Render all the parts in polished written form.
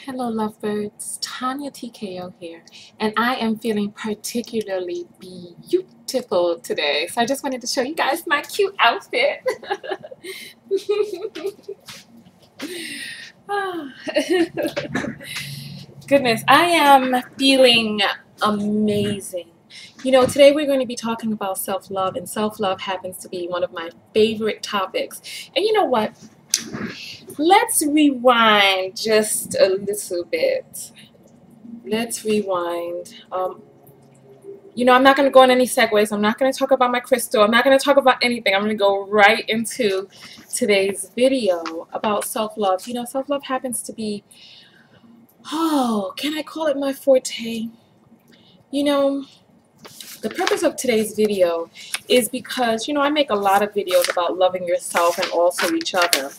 Hello lovebirds, TonyaTko here, and I am feeling particularly beautiful today. So I just wanted to show you guys my cute outfit. Ah. Goodness, I am feeling amazing. You know, today we're going to be talking about self-love, and self-love happens to be one of my favorite topics. And you know what? Let's rewind just a little bit. Let's rewind. You know, I'm not going to go on any segues. I'm not going to talk about my crystal. I'm not going to talk about anything. I'm going to go right into today's video about self-love. You know, self-love happens to be, oh, can I call it my forte? You know, the purpose of today's video is because, you know, I make a lot of videos about loving yourself and also each other.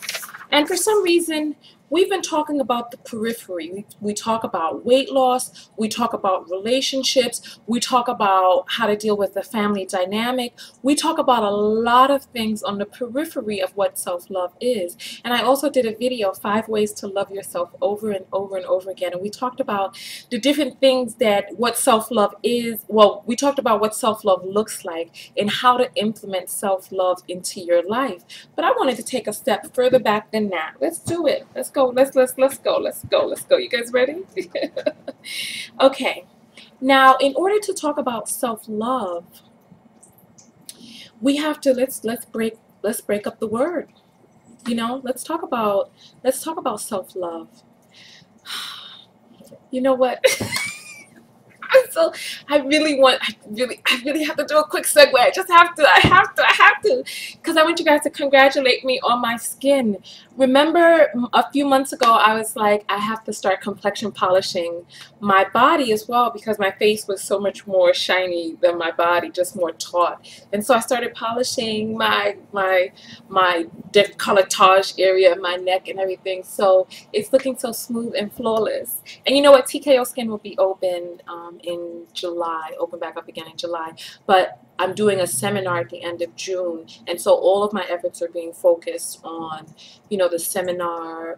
And for some reason, we've been talking about the periphery. We talk about weight loss, we talk about relationships, we talk about how to deal with the family dynamic. We talk about a lot of things on the periphery of what self-love is. And I also did a video, 5 ways to love yourself, over and over and over again. And we talked about the different things that what self-love is. Well, we talked about what self-love looks like and how to implement self-love into your life. But I wanted to take a step further back than that. Let's do it. Let's go. Let's go. You guys ready? Okay. Now, in order to talk about self-love, we have to let's break up the word. You know, let's talk about self-love. You know what? So I really have to do a quick segue. I have to, because I want you guys to congratulate me on my skin. Remember a few months ago, I was like, I have to start complexion polishing my body as well, because my face was so much more shiny than my body, just more taut. And so I started polishing my décolletage area, my neck and everything. So it's looking so smooth and flawless. And you know what? TKO Skin will be open in July, open back up again in July. But I'm doing a seminar at the end of June, and so all of my efforts are being focused on, you know, the seminar,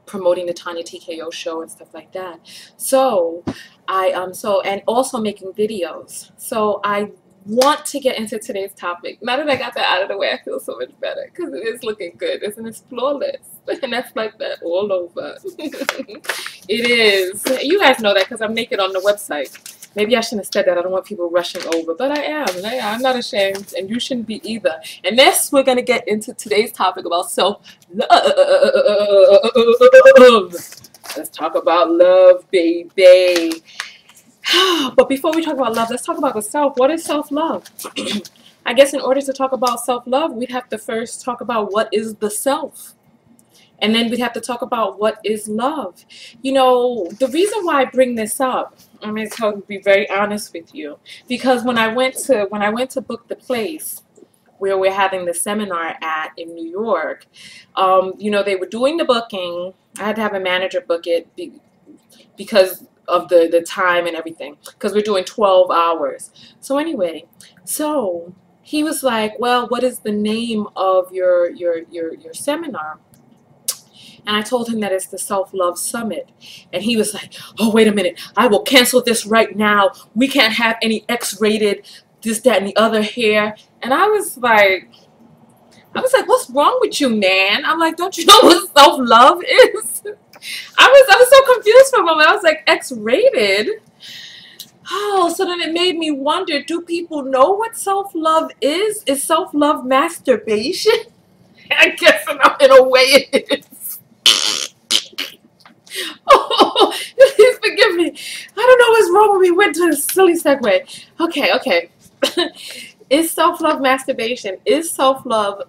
promoting the TonyaTko show and stuff like that. So and also making videos. So I want to get into today's topic. Now that I got that out of the way, I feel so much better, because it is looking good, isn't it? Flawless. And that's like that all over. It is. You guys know that because I'm naked on the website. Maybe I shouldn't have said that. I don't want people rushing over, but I am. I'm not ashamed, and you shouldn't be either. And this, we're going to get into today's topic about self-love. Let's talk about love, baby. But before we talk about love, let's talk about the self. What is self-love? I guess in order to talk about self-love, we'd have to first talk about what is the self. And then we'd have to talk about what is love. You know, the reason why I bring this up, I'm going to be very honest with you, because when I went to book the place where we're having the seminar at in New York, you know, they were doing the booking. I had to have a manager book it because of the time and everything, because we're doing 12 hours. So anyway, so he was like, well, what is the name of your seminar? And I told him that it's the Self-Love Summit. And he was like, oh, wait a minute. I will cancel this right now. We can't have any X-rated this, that, and the other here. And I was like, what's wrong with you, man? I'm like, don't you know what self-love is? I was so confused for a moment. I was like, X-rated? Oh, so then it made me wonder, do people know what self-love is? Is self-love masturbation? I guess in a way it is. Oh, please forgive me. I don't know what's wrong when we went to a silly segue. Okay. Is self-love masturbation? Is self-love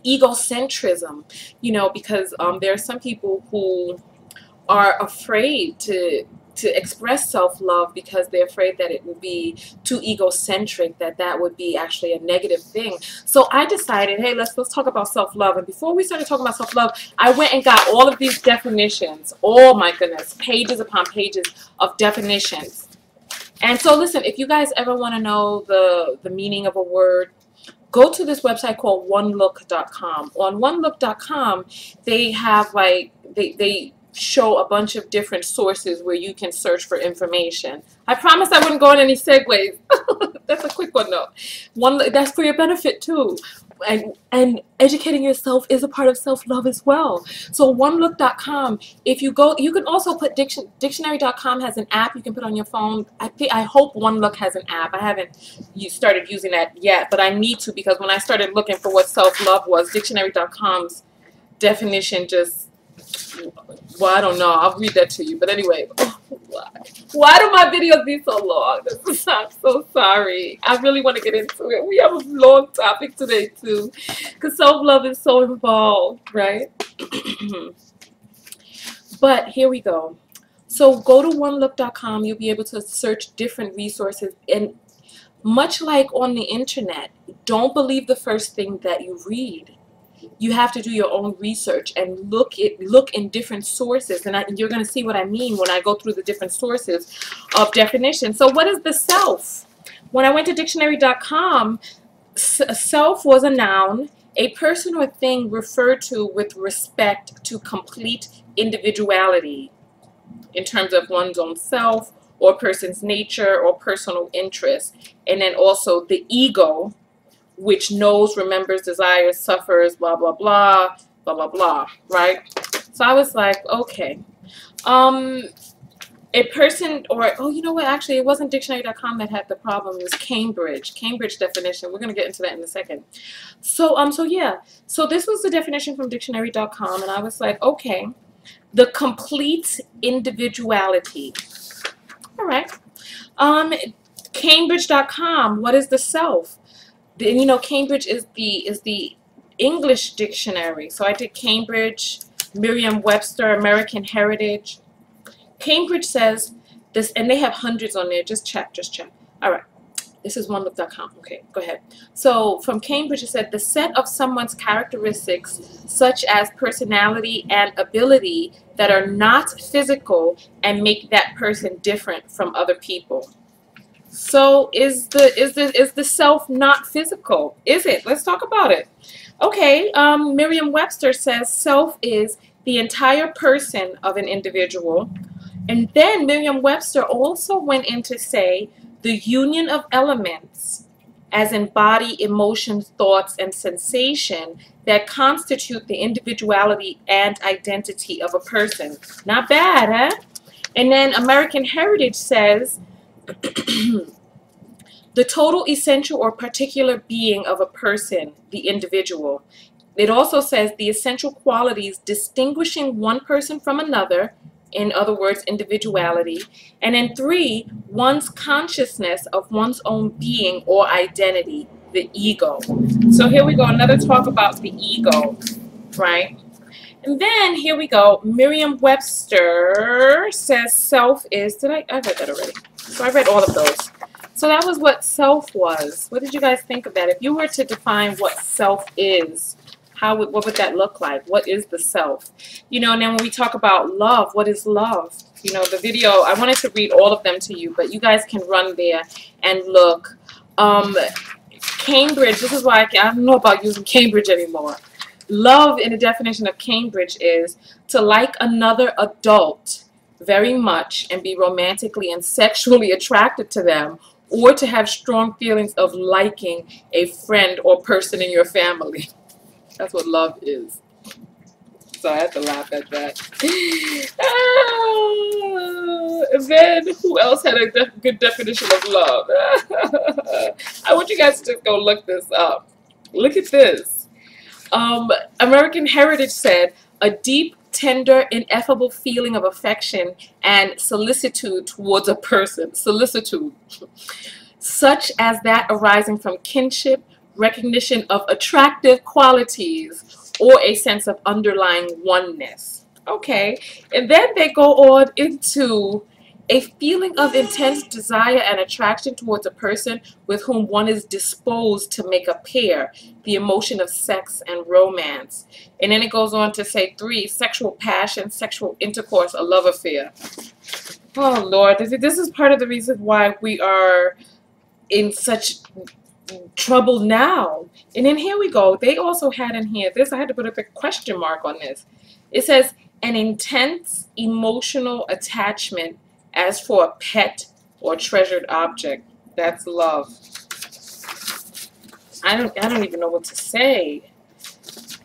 egocentrism? You know, because there are some people who are afraid to express self-love because they're afraid that it would be too egocentric, that would be actually a negative thing. So I decided, hey, let's talk about self-love. And before we started talking about self-love, I went and got all of these definitions. Oh my goodness, pages upon pages of definitions. And so listen, if you guys ever want to know the meaning of a word, go to this website called onelook.com. On onelook.com, they have like they show a bunch of different sources where you can search for information. I promise I wouldn't go on any segues. That's a quick one though. One that's for your benefit too. And educating yourself is a part of self-love as well. So onelook.com, if you go, you can also put dictionary.com has an app you can put on your phone. I hope OneLook has an app. I haven't started using that yet, but I need to, because when I started looking for what self-love was, dictionary.com's definition just, well, I don't know. I'll read that to you. But anyway, why do my videos be so long? I'm so sorry. I really want to get into it. We have a long topic today too, because self-love is so involved, right? But here we go. So go to onelook.com. You'll be able to search different resources. And much like on the internet, don't believe the first thing that you read. You have to do your own research and look in different sources, and you're going to see what I mean when I go through the different sources of definition. So what is the self? When I went to dictionary.com, self was a noun, a person or thing referred to with respect to complete individuality in terms of one's own self or person's nature or personal interest. And then also the ego, which knows, remembers, desires, suffers, blah, blah, blah, blah, blah, blah, right? So I was like, okay. A person, or, oh, you know what, actually, it wasn't dictionary.com that had the problem. It was Cambridge definition. We're going to get into that in a second. So, yeah. So this was the definition from dictionary.com, and I was like, okay, the complete individuality. All right. Cambridge.com, what is the self? And you know, Cambridge is the English dictionary. So I did Cambridge, Merriam-Webster, American Heritage. Cambridge says this, and they have hundreds on there. Just check. All right. This is onelook.com. Okay, go ahead. So from Cambridge, it said the set of someone's characteristics, such as personality and ability, that are not physical and make that person different from other people. So is the self not physical? Is it? Let's talk about it. Okay, Merriam-Webster says self is the entire person of an individual. And then Merriam-Webster also went in to say the union of elements, as in body, emotions, thoughts, and sensation, that constitute the individuality and identity of a person. Not bad, huh? And then American Heritage says the total essential or particular being of a person, the individual. It also says the essential qualities distinguishing one person from another, in other words, individuality. And then 3, one's consciousness of one's own being or identity, the ego. So here we go, another talk about the ego, right? And then here we go, Merriam-Webster says self is, I read that already. So I read all of those. So that was what self was. What did you guys think of that? If you were to define what self is, what would that look like? What is the self? You know, and then when we talk about love, what is love? You know, the video, I wanted to read all of them to you, but you guys can run there and look. Cambridge, this is why I don't know about using Cambridge anymore. Love, in the definition of Cambridge, is to like another adult very much and be romantically and sexually attracted to them, or to have strong feelings of liking a friend or person in your family. That's what love is. So I had to laugh at that. And then who else had a good definition of love? I want you guys to just go look this up. Look at this. American Heritage said, a deep, tender, ineffable feeling of affection and solicitude towards a person. Solicitude. Such as that arising from kinship, recognition of attractive qualities, or a sense of underlying oneness. Okay, and then they go on into a feeling of intense desire and attraction towards a person with whom one is disposed to make a pair, the emotion of sex and romance. And then it goes on to say 3, sexual passion, sexual intercourse, a love affair. Oh Lord, this is part of the reason why we are in such trouble now. And then here we go. They also had in here this, I had to put up a question mark on this. It says an intense emotional attachment as for a pet or treasured object. That's love. I don't even know what to say.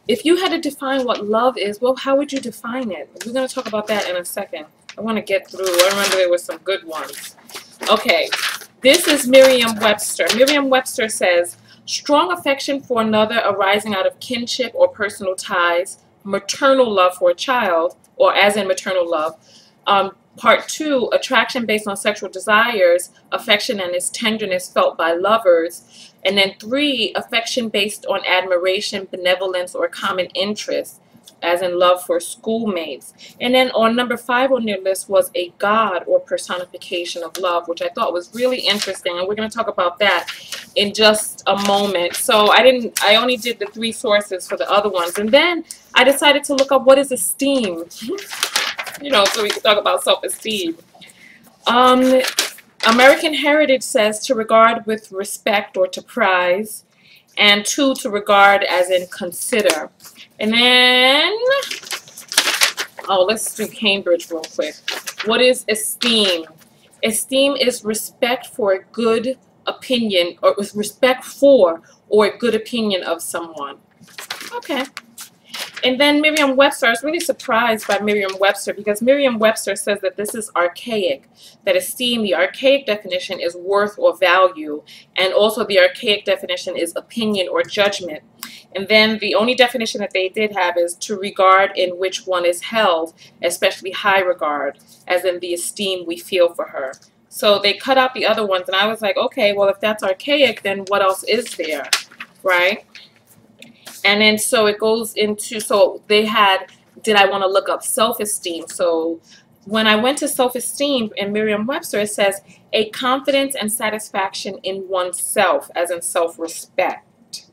If you had to define what love is, well, how would you define it? We're going to talk about that in a second. I want to get through. I remember there were some good ones. Okay, this is Merriam-Webster. Merriam-Webster says, strong affection for another arising out of kinship or personal ties, maternal love for a child, or as in maternal love. Part 2, attraction based on sexual desires, affection and its tenderness felt by lovers. And then 3, affection based on admiration, benevolence, or common interest, as in love for schoolmates. And then on number 5 on their list was a god or personification of love, which I thought was really interesting. And we're going to talk about that in just a moment. So I only did the 3 sources for the other ones. And then I decided to look up what is esteem. You know, so we can talk about self-esteem. American Heritage says to regard with respect or to prize, and 2, to regard as in consider. And then, oh, let's do Cambridge real quick. What is esteem? Esteem is respect for a good opinion, or with respect for or a good opinion of someone. Okay. And then Merriam-Webster, I was really surprised by Merriam-Webster because Merriam-Webster says that this is archaic, that esteem, the archaic definition is worth or value, and also the archaic definition is opinion or judgment. And then the only definition that they did have is to regard in which one is held, especially high regard, as in the esteem we feel for her. So they cut out the other ones, and I was like, okay, well, if that's archaic, then what else is there, right? And then so it goes into, so they had, did I want to look up self-esteem? So when I went to self-esteem in Merriam-Webster, it says a confidence and satisfaction in oneself, as in self-respect.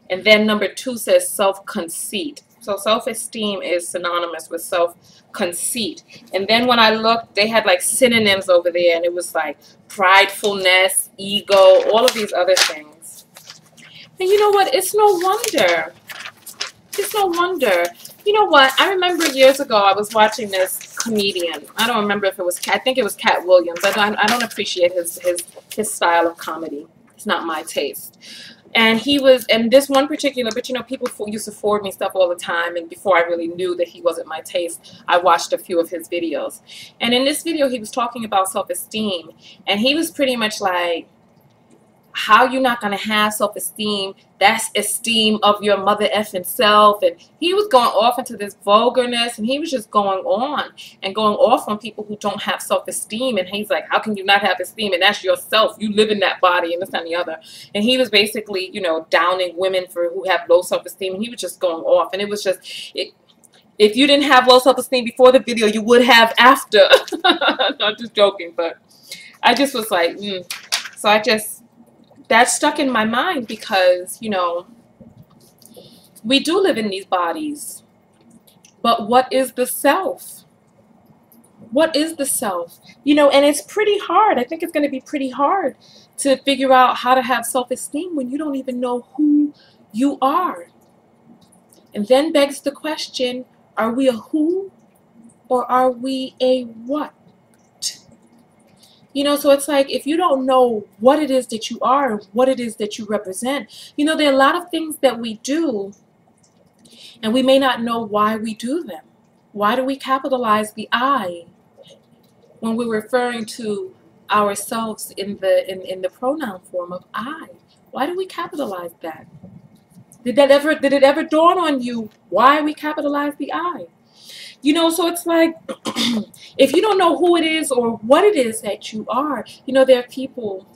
And then number 2 says self-conceit. So self-esteem is synonymous with self-conceit. And then when I looked, they had like synonyms over there, and it was like pridefulness, ego, all of these other things. And you know what? It's no wonder. It's no wonder. You know what? I remember years ago I was watching this comedian. I don't remember if it was Cat. I think it was Cat Williams. I don't appreciate his style of comedy. It's not my taste. And he was, and this one particular, but you know, people used to forward me stuff all the time, and before I really knew that he wasn't my taste, I watched a few of his videos. And in this video, he was talking about self-esteem, and he was pretty much like, how you not going to have self-esteem? That's esteem of your mother effing self. And he was going off into this vulgarness, and he was just going on and going off on people who don't have self-esteem. And he's like, how can you not have esteem? And that's yourself. You live in that body and this and the other. And he was basically, you know, downing women who have low self-esteem. And he was just going off. And it was just, if you didn't have low self-esteem before the video, you would have after. Not just joking, but I just was like, So that stuck in my mind because, you know, we do live in these bodies. But what is the self? What is the self? You know, and it's pretty hard. I think it's going to be pretty hard to figure out how to have self-esteem when you don't even know who you are. And then begs the question, are we a who or are we a what? You know, so it's like if you don't know what it is that you are, what it is that you represent, you know, there are a lot of things that we do and we may not know why we do them. Why do we capitalize the I when we're referring to ourselves in the pronoun form of I? Why do we capitalize that? Did it ever dawn on you why we capitalize the I? You know, so it's like, if you don't know who it is or what it is that you are, you know, there are people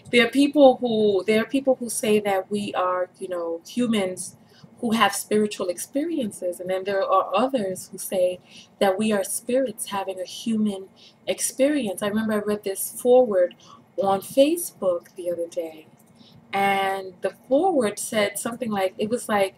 who say that we are, you know, humans who have spiritual experiences. And then there are others who say that we are spirits having a human experience. I remember I read this foreword on Facebook the other day. And the foreword said something like, it was like,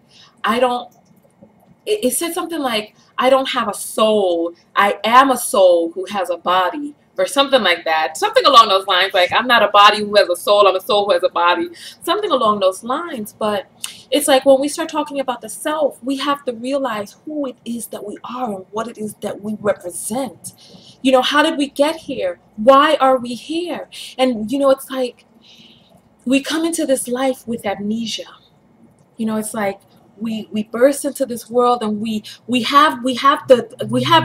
it said something like, I don't have a soul. I am a soul who has a body, or something like that. Something along those lines. Like, I'm not a body who has a soul, I'm a soul who has a body. Something along those lines. But it's like when we start talking about the self, we have to realize who it is that we are and what it is that we represent. You know, how did we get here? Why are we here? And, you know, it's like we come into this life with amnesia. You know, it's like we burst into this world, and we have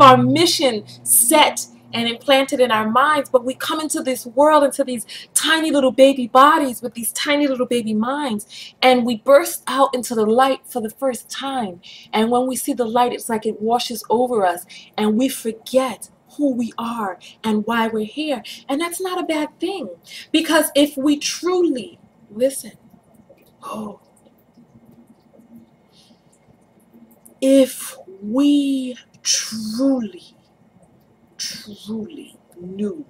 our mission set and implanted in our minds, but we come into this world, into these tiny little baby bodies with these tiny little baby minds, and we burst out into the light for the first time. And when we see the light, it's like it washes over us, and we forget who we are and why we're here. And that's not a bad thing, because if we truly listen, if we truly knew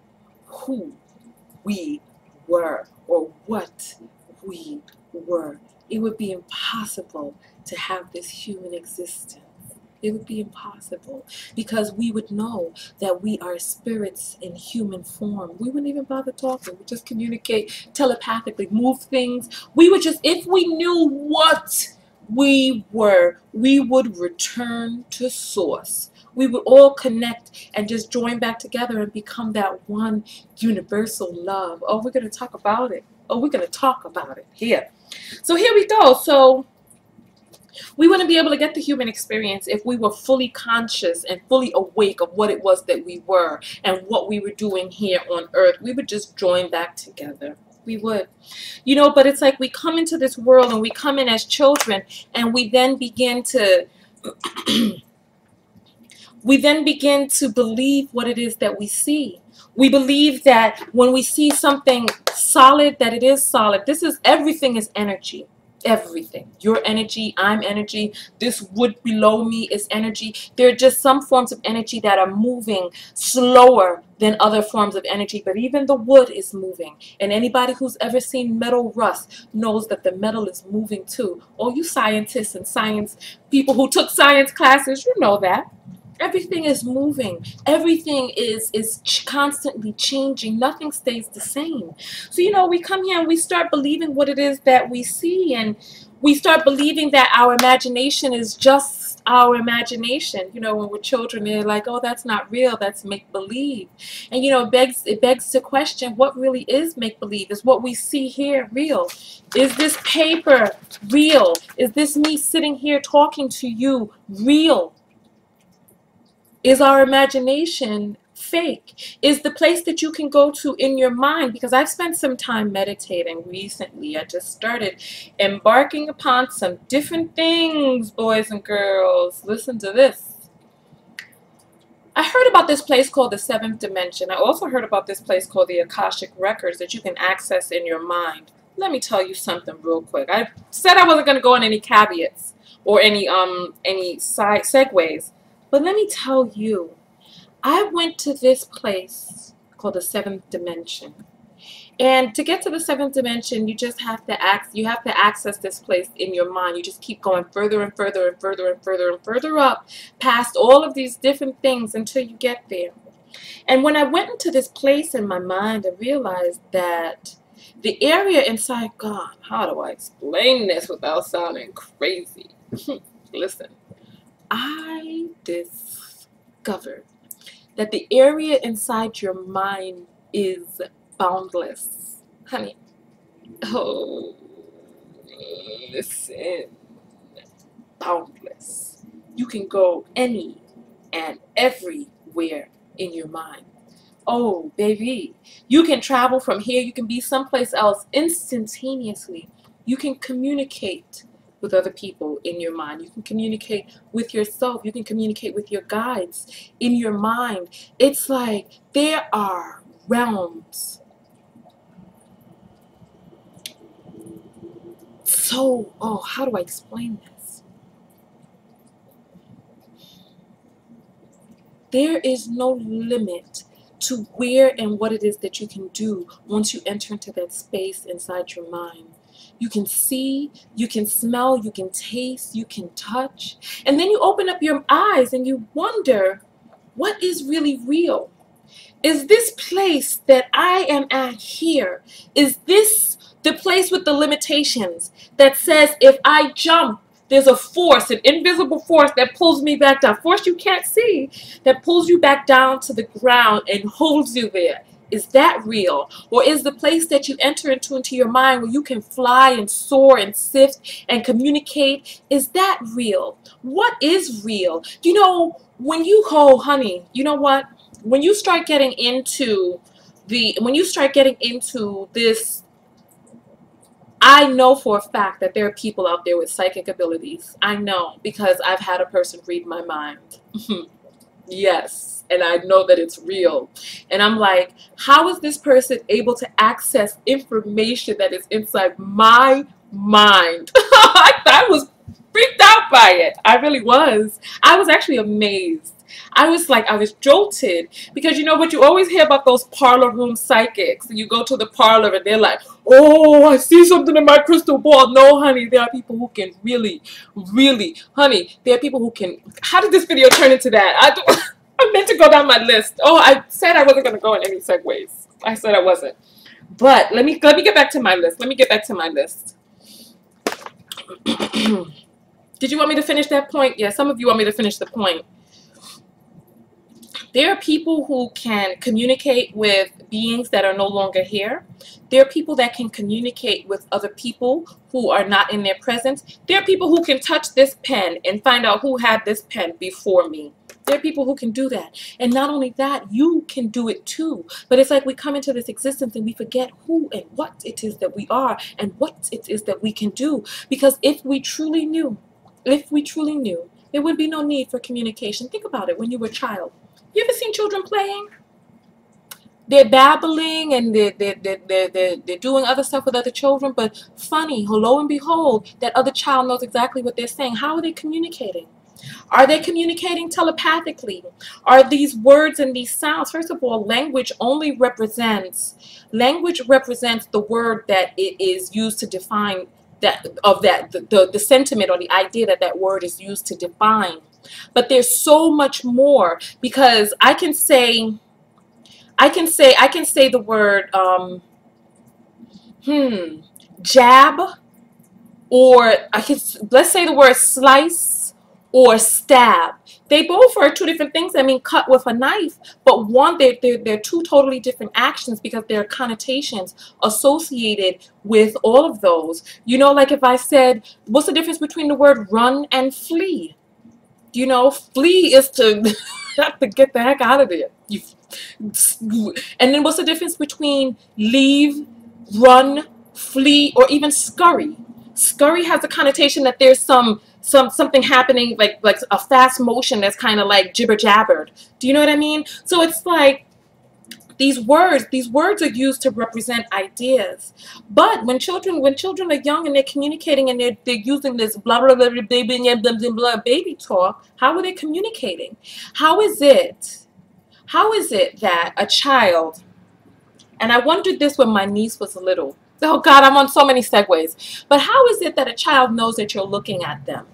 who we were or what we were, it would be impossible to have this human existence. It would be impossible, because we would know that we are spirits in human form. We wouldn't even bother talking. We just communicate telepathically, move things. We would just, if we knew what we were, we would return to source. We would all connect and just join back together and become that one universal love. Oh, we're going to talk about it. Oh, we're going to talk about it here. So here we go. So we wouldn't be able to get the human experience if we were fully conscious and fully awake of what it was that we were and what we were doing here on earth. We would just join back together. We would. You know, but it's like we come into this world, and we come in as children, and we then begin to believe what it is that we see. We believe that when we see something solid, that it is solid. Everything is energy. Everything. Your energy, I'm energy, this wood below me is energy. There are just some forms of energy that are moving slower than other forms of energy, but even the wood is moving. And anybody who's ever seen metal rust knows that the metal is moving too. All you scientists and science people who took science classes, you know that. Everything is moving. Everything is constantly changing. Nothing stays the same. So, you know, we come here and we start believing what it is that we see, and we start believing that our imagination is just our imagination. You know, when we're children, they're like, oh, that's not real, that's make-believe. And, you know, it begs to question, what really is make-believe? Is what we see here real? Is this paper real? Is this me sitting here talking to you real? Is our imagination fake? Is the place that you can go to in your mind? Because I've spent some time meditating recently. I just started embarking upon some different things, boys and girls. Listen to this. I heard about this place called the seventh dimension. I also heard about this place called the Akashic Records that you can access in your mind. Let me tell you something real quick. I said I wasn't going to go on any caveats or any side segues. But let me tell you, I went to this place called the seventh dimension. And to get to the seventh dimension, you just have to access this place in your mind. You just keep going further and further and further and further and further up past all of these different things until you get there. And when I went into this place in my mind, I realized that the area inside God, how do I explain this without sounding crazy? Listen. I discovered that the area inside your mind is boundless. Honey, oh, listen, boundless. You can go any and everywhere in your mind. Oh, baby, you can travel from here. You can be someplace else instantaneously. You can communicate with other people in your mind. You can communicate with yourself. You can communicate with your guides in your mind. It's like there are realms. So, oh, how do I explain this? There is no limit to where and what it is that you can do once you enter into that space inside your mind. You can see, you can smell, you can taste, you can touch. And then you open up your eyes and you wonder, what is really real? Is this place that I am at here, is this the place with the limitations that says if I jump, there's a force, an invisible force that pulls me back down, force you can't see, that pulls you back down to the ground and holds you there? Is that real? Or is the place that you enter into your mind where you can fly and soar and sift and communicate, is that real? What is real? You know, when you honey, you know what? When you start getting into this, I know for a fact that there are people out there with psychic abilities. I know, because I've had a person read my mind. Yes, and I know that it's real. And I'm like, how is this person able to access information that is inside my mind? I was freaked out by it. I really was. I was actually amazed. I was jolted, because you know what, you always hear about those parlor room psychics. You go to the parlor and they're like, oh, I see something in my crystal ball. No, honey, there are people who can really, honey, there are people who can. How did this video turn into that? I meant to go down my list. Oh, I said I wasn't going to go in any segues. I said I wasn't. But let me get back to my list. Let me get back to my list. Did you want me to finish that point? Yeah, some of you want me to finish the point. There are people who can communicate with beings that are no longer here. There are people that can communicate with other people who are not in their presence. There are people who can touch this pen and find out who had this pen before me. There are people who can do that. And not only that, you can do it too. But it's like we come into this existence and we forget who and what it is that we are and what it is that we can do. Because if we truly knew, there would be no need for communication. Think about it when you were a child. You ever seen children playing? They're babbling and they're doing other stuff with other children, but funny, lo and behold, that other child knows exactly what they're saying. How are they communicating? Are they communicating telepathically? Are these words and these sounds? First of all, language represents the word that it is used to define the sentiment or the idea that word is used to define. But there's so much more, because I can say the word jab, or let's say the word slice or stab. They both are two different things. I mean, cut with a knife, but one, they're two totally different actions, because there are connotations associated with all of those. You know, like if I said, what's the difference between the word run and flee? You know, flee is to have to get the heck out of there. And then what's the difference between leave, run, flee, or even scurry? Scurry has a connotation that there's something happening, like a fast motion that's kind of like jibber jabbered. Do you know what I mean? So it's like these words are used to represent ideas. But when children are young and they're communicating and they're using this blah blah blah blah baby talk, how are they communicating? How is it that a child, and I wondered this when my niece was little. Oh God, I'm on so many segues. But how is it that a child knows that you're looking at them?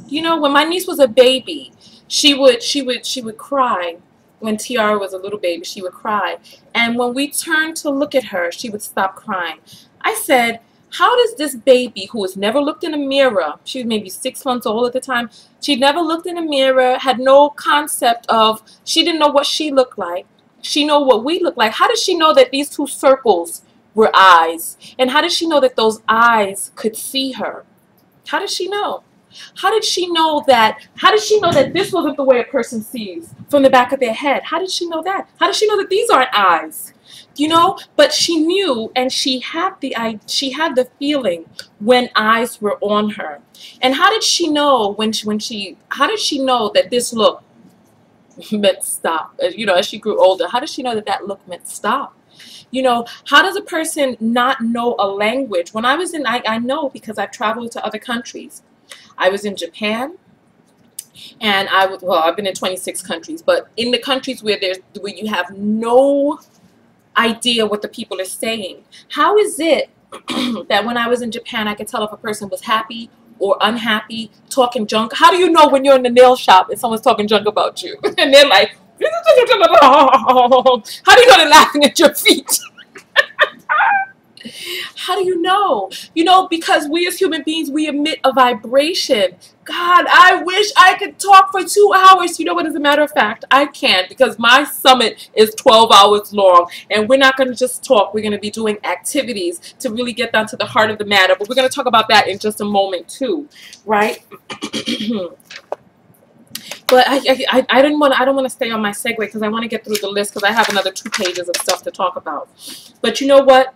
You know, when my niece was a baby, she would cry. When Tiara was a little baby, she would cry. And when we turned to look at her, she would stop crying. I said, how does this baby who has never looked in a mirror, she was maybe 6 months old at the time, she'd never looked in a mirror, had no concept of, she didn't know what she looked like. She knew what we looked like. How does she know that these two circles were eyes? And how did she know that those eyes could see her? How did she know? How did she know that this wasn't the way a person sees from the back of their head? How did she know that? How did she know that these aren't eyes? You know, but she knew, and she had the feeling when eyes were on her. And how did she know how did she know that this look meant stop? You know, as she grew older, how did she know that look meant stop? You know, how does a person not know a language? When I was I know, because I've traveled to other countries. I was in Japan, and I've been in 26 countries, but in the countries where you have no idea what the people are saying, how is it that when I was in Japan, I could tell if a person was happy or unhappy, talking junk? How do you know when you're in the nail shop and someone's talking junk about you? And they're like, How do you know they're laughing at your feet? How do you know? You know, because we as human beings, we emit a vibration. God, I wish I could talk for 2 hours. You know what, as a matter of fact, I can't, because my summit is 12 hours long. And we're not going to just talk. We're going to be doing activities to really get down to the heart of the matter. But we're going to talk about that in just a moment too, right? But I don't want to stay on my segue, because I want to get through the list, because I have another 2 pages of stuff to talk about. But you know what?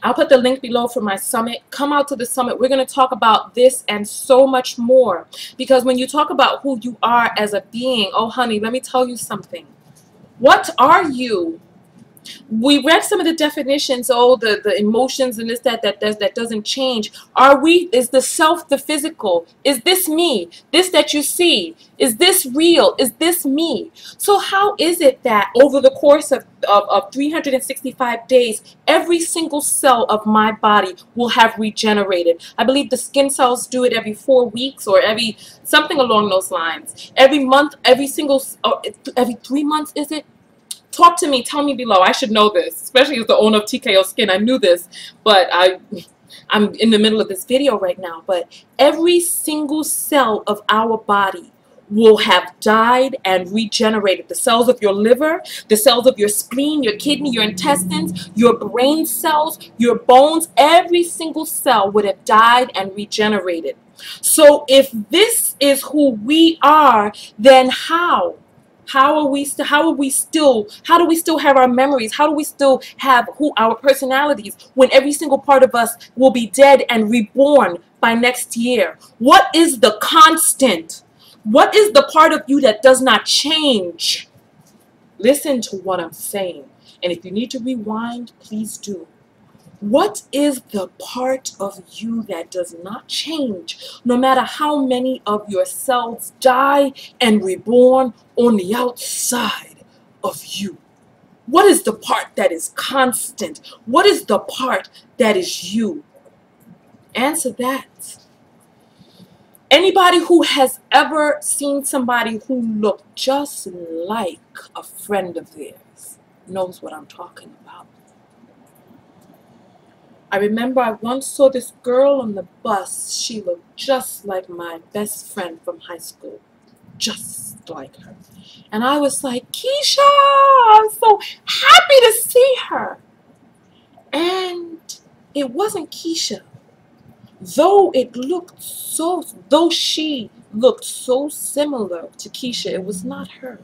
I'll put the link below for my summit. Come out to the summit. We're going to talk about this and so much more. Because when you talk about who you are as a being, oh honey, let me tell you something. What are you? We read some of the definitions, the emotions and that doesn't change. Are we, is the self the physical? Is this me? This that you see? Is this real? Is this me? So how is it that over the course of 365 days, every single cell of my body will have regenerated? I believe the skin cells do it every 4 weeks, or every something along those lines. Every month, every 3 months, is it? Talk to me. Tell me below. I should know this, especially as the owner of TKO Skin. I knew this, but I'm in the middle of this video right now. But every single cell of our body will have died and regenerated. The cells of your liver, the cells of your spleen, your kidney, your intestines, your brain cells, your bones, every single cell would have died and regenerated. So if this is who we are, then how do we still have our memories? How do we still have our personalities when every single part of us will be dead and reborn by next year? What is the constant? What is the part of you that does not change? Listen to what I'm saying. And if you need to rewind, please do. What is the part of you that does not change, no matter how many of your cells die and reborn on the outside of you? What is the part that is constant? What is the part that is you? Answer that. Anybody who has ever seen somebody who looked just like a friend of theirs knows what I'm talking about. I remember I once saw this girl on the bus. She looked just like my best friend from high school. Just like her. And I was like, Keisha, I'm so happy to see her. And it wasn't Keisha. Though she looked so similar to Keisha, it was not her.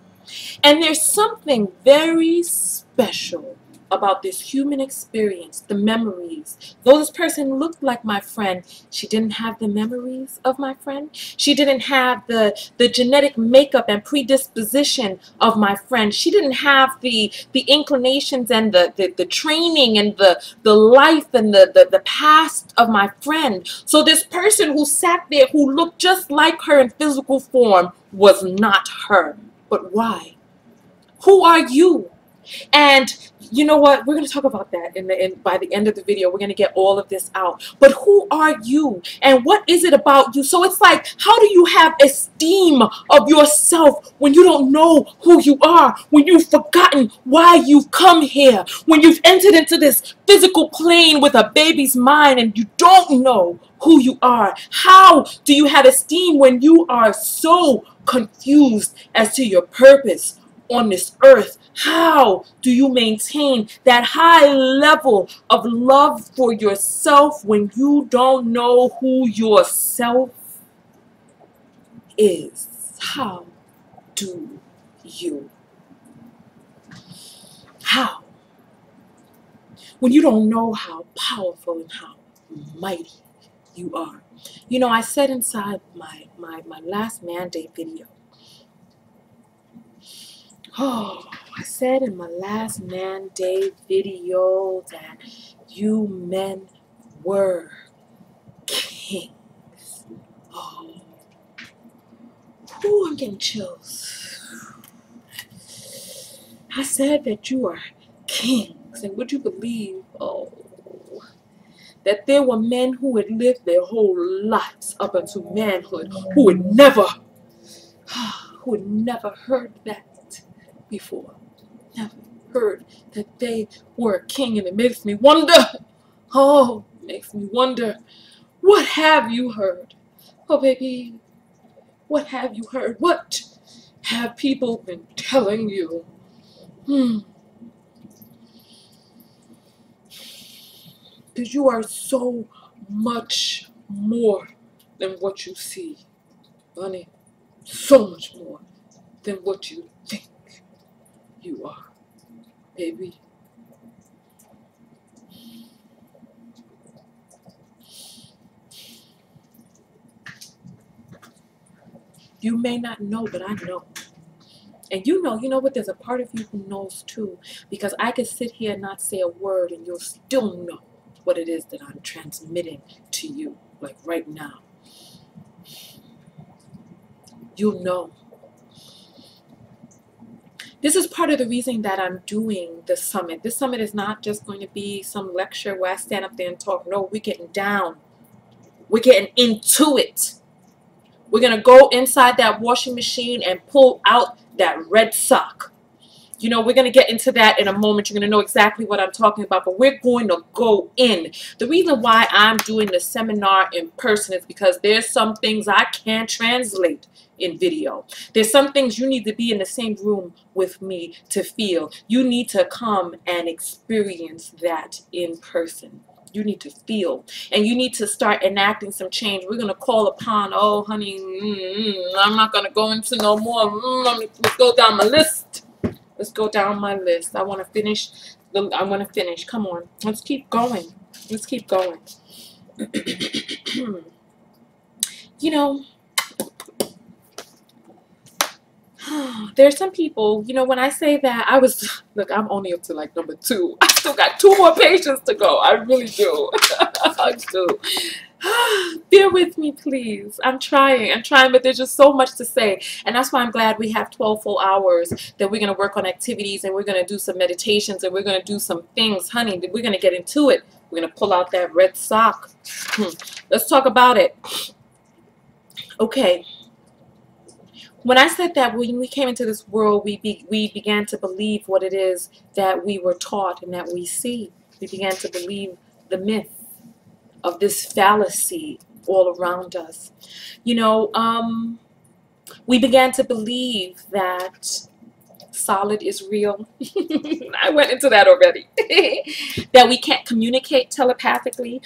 And there's something very special about this human experience, the memories. Though this person looked like my friend, she didn't have the memories of my friend. She didn't have the genetic makeup and predisposition of my friend. She didn't have the inclinations and the training and the life and the past of my friend. So this person who sat there, who looked just like her in physical form, was not her. But why? Who are you? And you know what? We're going to talk about that by the end of the video. We're going to get all of this out. But who are you? And what is it about you? So it's like, how do you have esteem of yourself when you don't know who you are? When you've forgotten why you've come here? When you've entered into this physical plane with a baby's mind and you don't know who you are? How do you have esteem when you are so confused as to your purpose on this earth? How do you maintain that high level of love for yourself when you don't know who yourself is? How do you? How? When you don't know how powerful and how mighty you are. You know, I said inside my last mandate video, I said in my last mandate video that you men were kings. Oh, I'm getting chills. I said that you are kings, and would you believe, that there were men who had lived their whole lives up unto manhood who would never who had never heard that before. Never heard that they were a king, and it makes me wonder. Oh, it makes me wonder. What have you heard? Oh, baby, what have you heard? What have people been telling you? Because you are so much more than what you see, honey. So much more than what you think you are, baby. You may not know, but I know. And you know what? There's a part of you who knows too. Because I could sit here and not say a word and you'll still know what it is that I'm transmitting to you, like right now. You'll know. This is part of the reason that I'm doing the summit. This summit is not just going to be some lecture where I stand up there and talk. No, we're getting down. We're getting into it. We're going to go inside that washing machine and pull out that red sock. You know, we're going to get into that in a moment. You're going to know exactly what I'm talking about, but we're going to go in. The reason why I'm doing the seminar in person is because there's some things I can't translate in video. There's some things you need to be in the same room with me to feel. You need to come and experience that in person. You need to feel, and you need to start enacting some change. We're going to call upon, oh, honey, I'm not going to go into no more. Let's go down my list. Let's go down my list. I want to finish. I want to finish. Come on. Let's keep going. Let's keep going. You know, there's some people, you know, when I say that, look, I'm only up to like number 2. I still got 2 more pages to go. I really do. I do. Bear with me, please. I'm trying, but there's just so much to say. And that's why I'm glad we have 12 full hours that we're going to work on activities, and we're going to do some meditations, and we're going to do some things, honey. We're going to get into it. We're going to pull out that red sock. Let's talk about it. Okay. When I said that when we came into this world, we began to believe what it is that we were taught and that we see. We began to believe the myth of this fallacy all around us. You know, we began to believe that solid is real. I went into that already. That we can't communicate telepathically.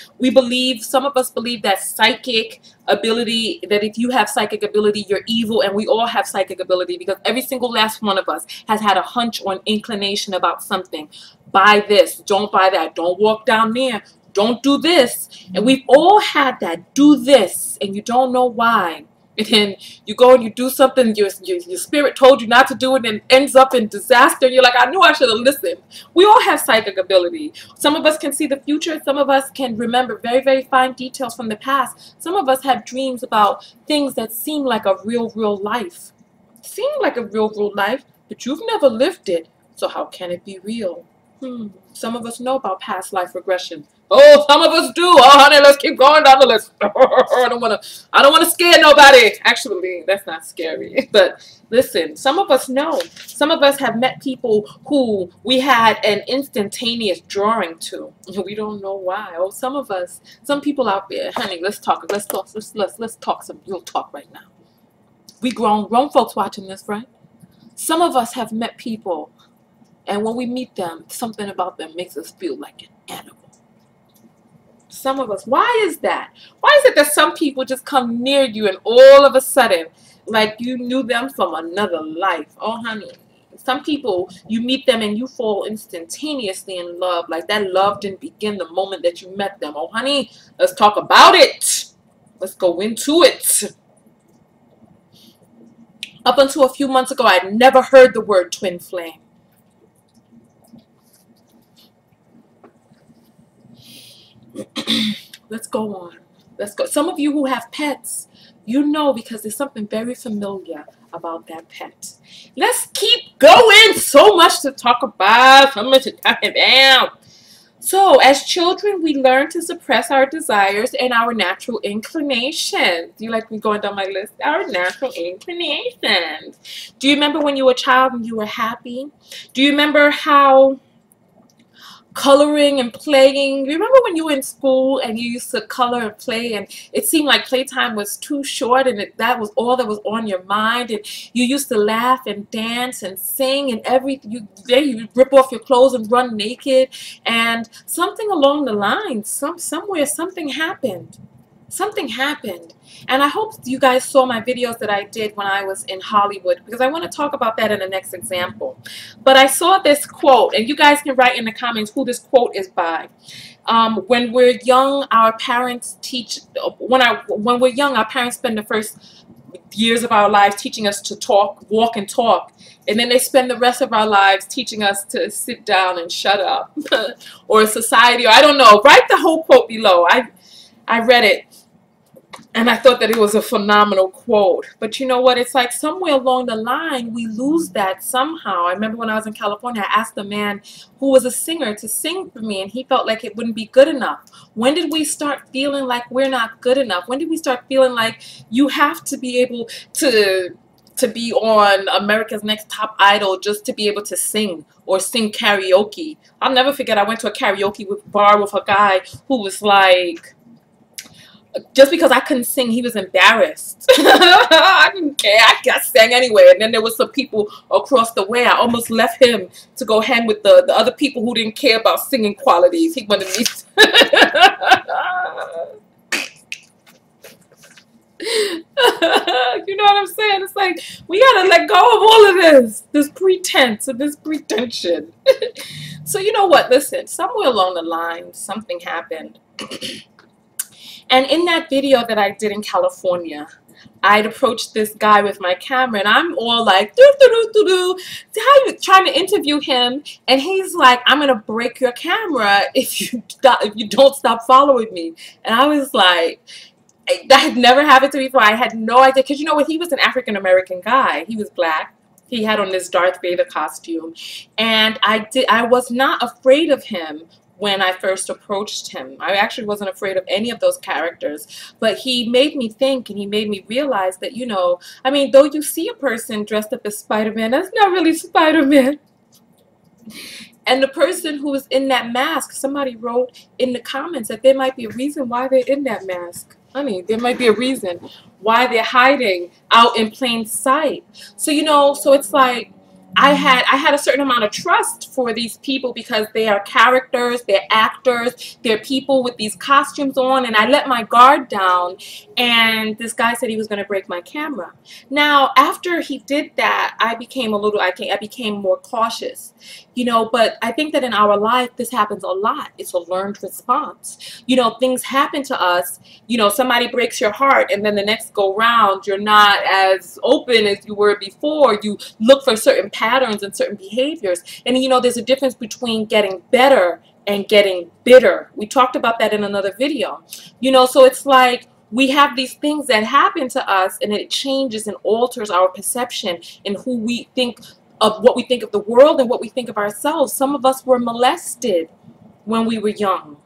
Some of us believe that psychic ability, that if you have psychic ability, you're evil, and we all have psychic ability because every single last one of us has had a hunch or an inclination about something. Buy this, don't buy that, don't walk down there, don't do this. And we've all had that, do this, and you don't know why. And then you go and you do something, your spirit told you not to do it, and it ends up in disaster. You're like, I knew I should have listened. We all have psychic ability. Some of us can see the future. Some of us can remember very, very fine details from the past. Some of us have dreams about things that seem like a real life. Seem like a real life, but you've never lived it. So how can it be real? Some of us know about past life regression. Oh, some of us do. Oh, honey, let's keep going down the list. I don't want to scare nobody. Actually, that's not scary. But listen, some of us know. Some of us have met people who we had an instantaneous drawing to. We don't know why. Oh, some people out there, honey, let's talk. Let's talk some real talk right now. We grown folks watching this, right? Some of us have met people, and when we meet them, something about them makes us feel like an animal. Some of us, why is that? Why is it that some people just come near you and all of a sudden, like you knew them from another life? Oh, honey. Some people, you meet them and you fall instantaneously in love. Like that love didn't begin the moment that you met them. Oh, honey, let's talk about it. Let's go into it. Up until a few months ago, I'd never heard the word twin flame. Let's go on. Let's go. Some of you who have pets, you know, because there's something very familiar about that pet. Let's keep going. So much to talk about. So much to talk about. So, as children, we learn to suppress our desires and our natural inclinations. You like me going down my list? Our natural inclinations. Do you remember when you were a child and you were happy? Do you remember how coloring and playing? Remember when you were in school and you used to color and play, and it seemed like playtime was too short, and that was all that was on your mind, and you used to laugh and dance and sing and everything. You rip off your clothes and run naked, and something along the lines, somewhere something happened. Something happened. And I hope you guys saw my videos that I did when I was in Hollywood, because I want to talk about that in the next example. But I saw this quote, and you guys can write in the comments who this quote is by. When we're young, our parents teach, when we're young, our parents spend the first years of our lives teaching us to talk, walk and talk. And then they spend the rest of our lives teaching us to sit down and shut up. Or society, or I don't know. Write the whole quote below. I read it, and I thought that it was a phenomenal quote. But you know what? It's like somewhere along the line, we lose that somehow. I remember when I was in California, I asked a man who was a singer to sing for me, and he felt like it wouldn't be good enough. When did we start feeling like we're not good enough? When did we start feeling like you have to be able to be on America's Next Top Idol just to be able to sing or sing karaoke? I'll never forget, I went to a karaoke bar with a guy who was like, just because I couldn't sing, he was embarrassed. I didn't care. I sang anyway. And then there was some people across the way. I almost left him to go hang with the other people who didn't care about singing qualities. He wanted me to you know what I'm saying? It's like, we gotta let go of all of this pretense and this pretension. So you know what? Listen, somewhere along the line, something happened. And in that video that I did in California, I'd approached this guy with my camera, and I'm all like, how you trying to interview him, and he's like, I'm gonna break your camera if you don't stop following me. And I was like, that had never happened to me before. I had no idea, because you know what? He was an African American guy. He was black. He had on this Darth Vader costume, and I was not afraid of him when I first approached him. I actually wasn't afraid of any of those characters, but he made me think, and he made me realize that, you know, I mean, though you see a person dressed up as Spider-Man, that's not really Spider-Man. And the person who was in that mask, somebody wrote in the comments that there might be a reason why they're in that mask. Honey, there might be a reason why they're hiding out in plain sight. So, you know, so it's like, I had a certain amount of trust for these people, because they are characters, they're actors, they're people with these costumes on, and I let my guard down, and this guy said he was going to break my camera. Now, after he did that, I became more cautious, you know, but I think that in our life, this happens a lot. It's a learned response. You know, things happen to us, you know, somebody breaks your heart, and then the next go round, you're not as open as you were before. You look for certain patterns and certain behaviors. And you know, there's a difference between getting better and getting bitter. We talked about that in another video. You know, so it's like we have these things that happen to us, and it changes and alters our perception in who we think of, what we think of the world and what we think of ourselves. Some of us were molested when we were young.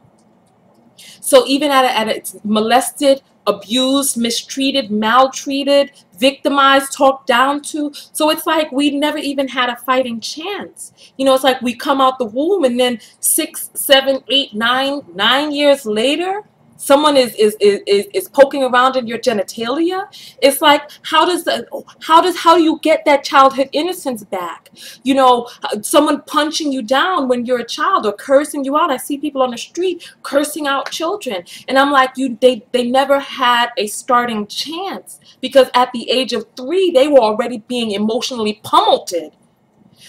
So even at a molested, abused, mistreated, maltreated, victimized, talked down to. So it's like we never even had a fighting chance. You know, it's like we come out the womb, and then 6, 7, 8, 9 years later, someone is poking around in your genitalia. It's like, how do you get that childhood innocence back? You know, someone punching you down when you're a child, or cursing you out. I see people on the street cursing out children, and I'm like, they never had a starting chance, because at the age of 3 they were already being emotionally pummeled.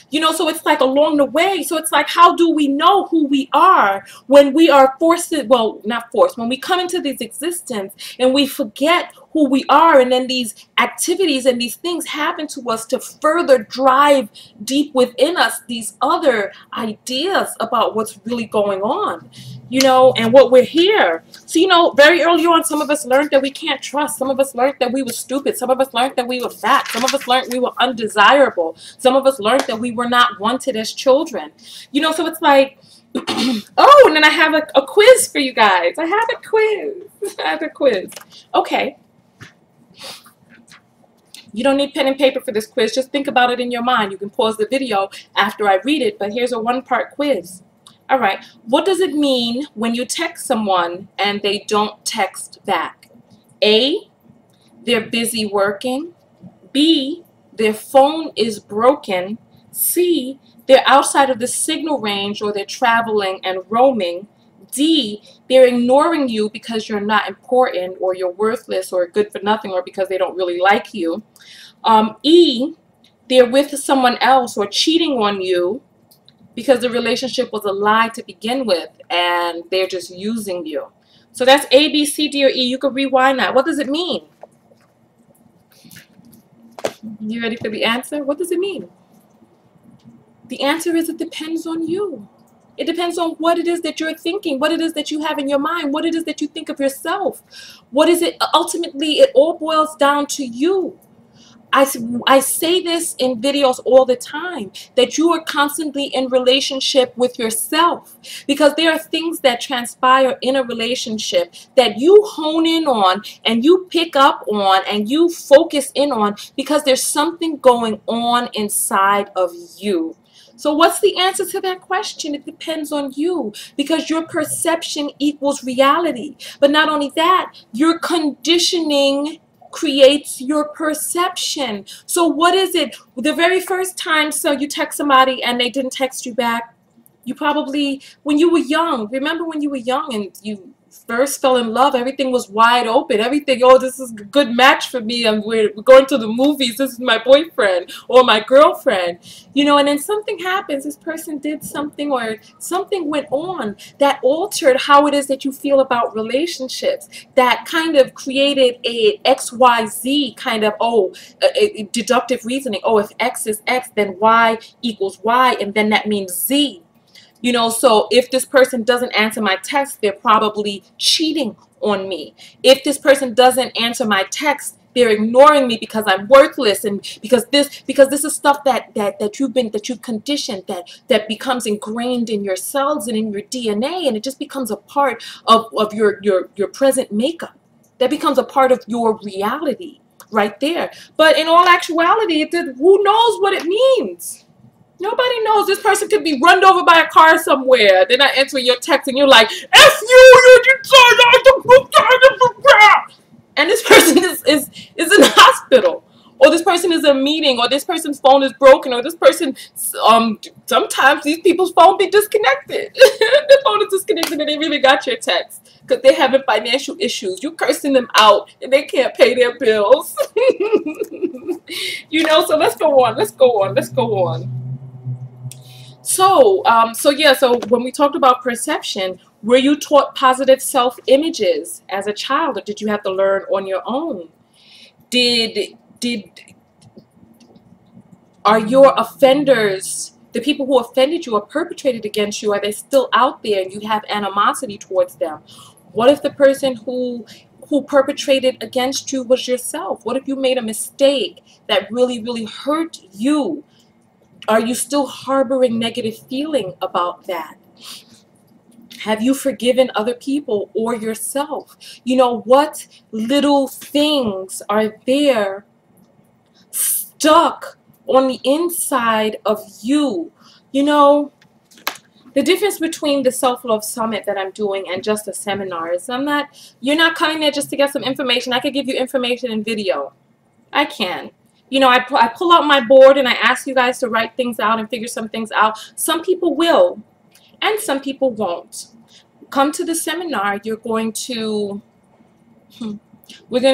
You know, so it's like along the way. So it's like, how do we know who we are when we are forced, well, not forced, when we come into this existence and we forget who we are, and then these activities and these things happen to us to further drive deep within us these other ideas about what's really going on, you know, and what we're here. So, you know, very early on, some of us learned that we can't trust. Some of us learned that we were stupid. Some of us learned that we were fat. Some of us learned we were undesirable. Some of us learned that we were not wanted as children. You know, so it's like, oh, and then I have a quiz for you guys. I have a quiz. I have a quiz. Okay. You don't need pen and paper for this quiz. Just think about it in your mind. You can pause the video after I read it, but here's a one-part quiz. All right. What does it mean when you text someone and they don't text back? A, they're busy working. B, their phone is broken. C, they're outside of the signal range or they're traveling and roaming. D, they're ignoring you because you're not important or you're worthless or good for nothing or because they don't really like you. E, they're with someone else or cheating on you because the relationship was a lie to begin with and they're just using you. So that's A, B, C, D, or E. You could rewind that. What does it mean? You ready for the answer? What does it mean? The answer is it depends on you. It depends on what it is that you're thinking, what it is that you have in your mind, what it is that you think of yourself. What is it? Ultimately, it all boils down to you. I say this in videos all the time, that you are constantly in relationship with yourself, because there are things that transpire in a relationship that you hone in on and you pick up on and you focus in on because there's something going on inside of you. So what's the answer to that question? It depends on you, because your perception equals reality. But not only that, your conditioning creates your perception. So what is it? The very first time you text somebody and they didn't text you back, you probably, when you were young, remember when you were young and you first fell in love, everything was wide open. Everything, oh, this is a good match for me. We're going to the movies. This is my boyfriend or my girlfriend. You know, and then something happens. This person did something or something went on that altered how it is that you feel about relationships. That kind of created a XYZ kind of, deductive reasoning. Oh, if X is X, then Y equals Y, and then that means Z. You know, so if this person doesn't answer my text, they're probably cheating on me. If this person doesn't answer my text, they're ignoring me because I'm worthless, and because this is stuff that you've conditioned, that becomes ingrained in your cells and in your DNA, and it just becomes a part of your present makeup. That becomes a part of your reality right there. But in all actuality, who knows what it means? Nobody knows. This person could be run over by a car somewhere. They're not answering your text and you're like, F you, and this person is in the hospital. Or this person is in a meeting, or this person's phone is broken, or this person, sometimes these people's phone be disconnected. Their phone is disconnected and they really got your text because they're having financial issues. You cursing them out and they can't pay their bills. You know, so let's go on. So when we talked about perception, were you taught positive self-images as a child, or did you have to learn on your own? Are your offenders, the people who offended you or perpetrated against you, are they still out there and you have animosity towards them? What if the person who perpetrated against you was yourself? What if you made a mistake that really, really hurt you? Are you still harboring negative feeling about that? Have you forgiven other people or yourself? You know, what little things are there stuck on the inside of you? You know, the difference between the self-love summit that I'm doing and just a seminar is you're not coming there just to get some information. I could give you information in video. I can. You know, I pull out my board and I ask you guys to write things out and figure some things out. Some people will, and some people won't. Come to the seminar. We're going to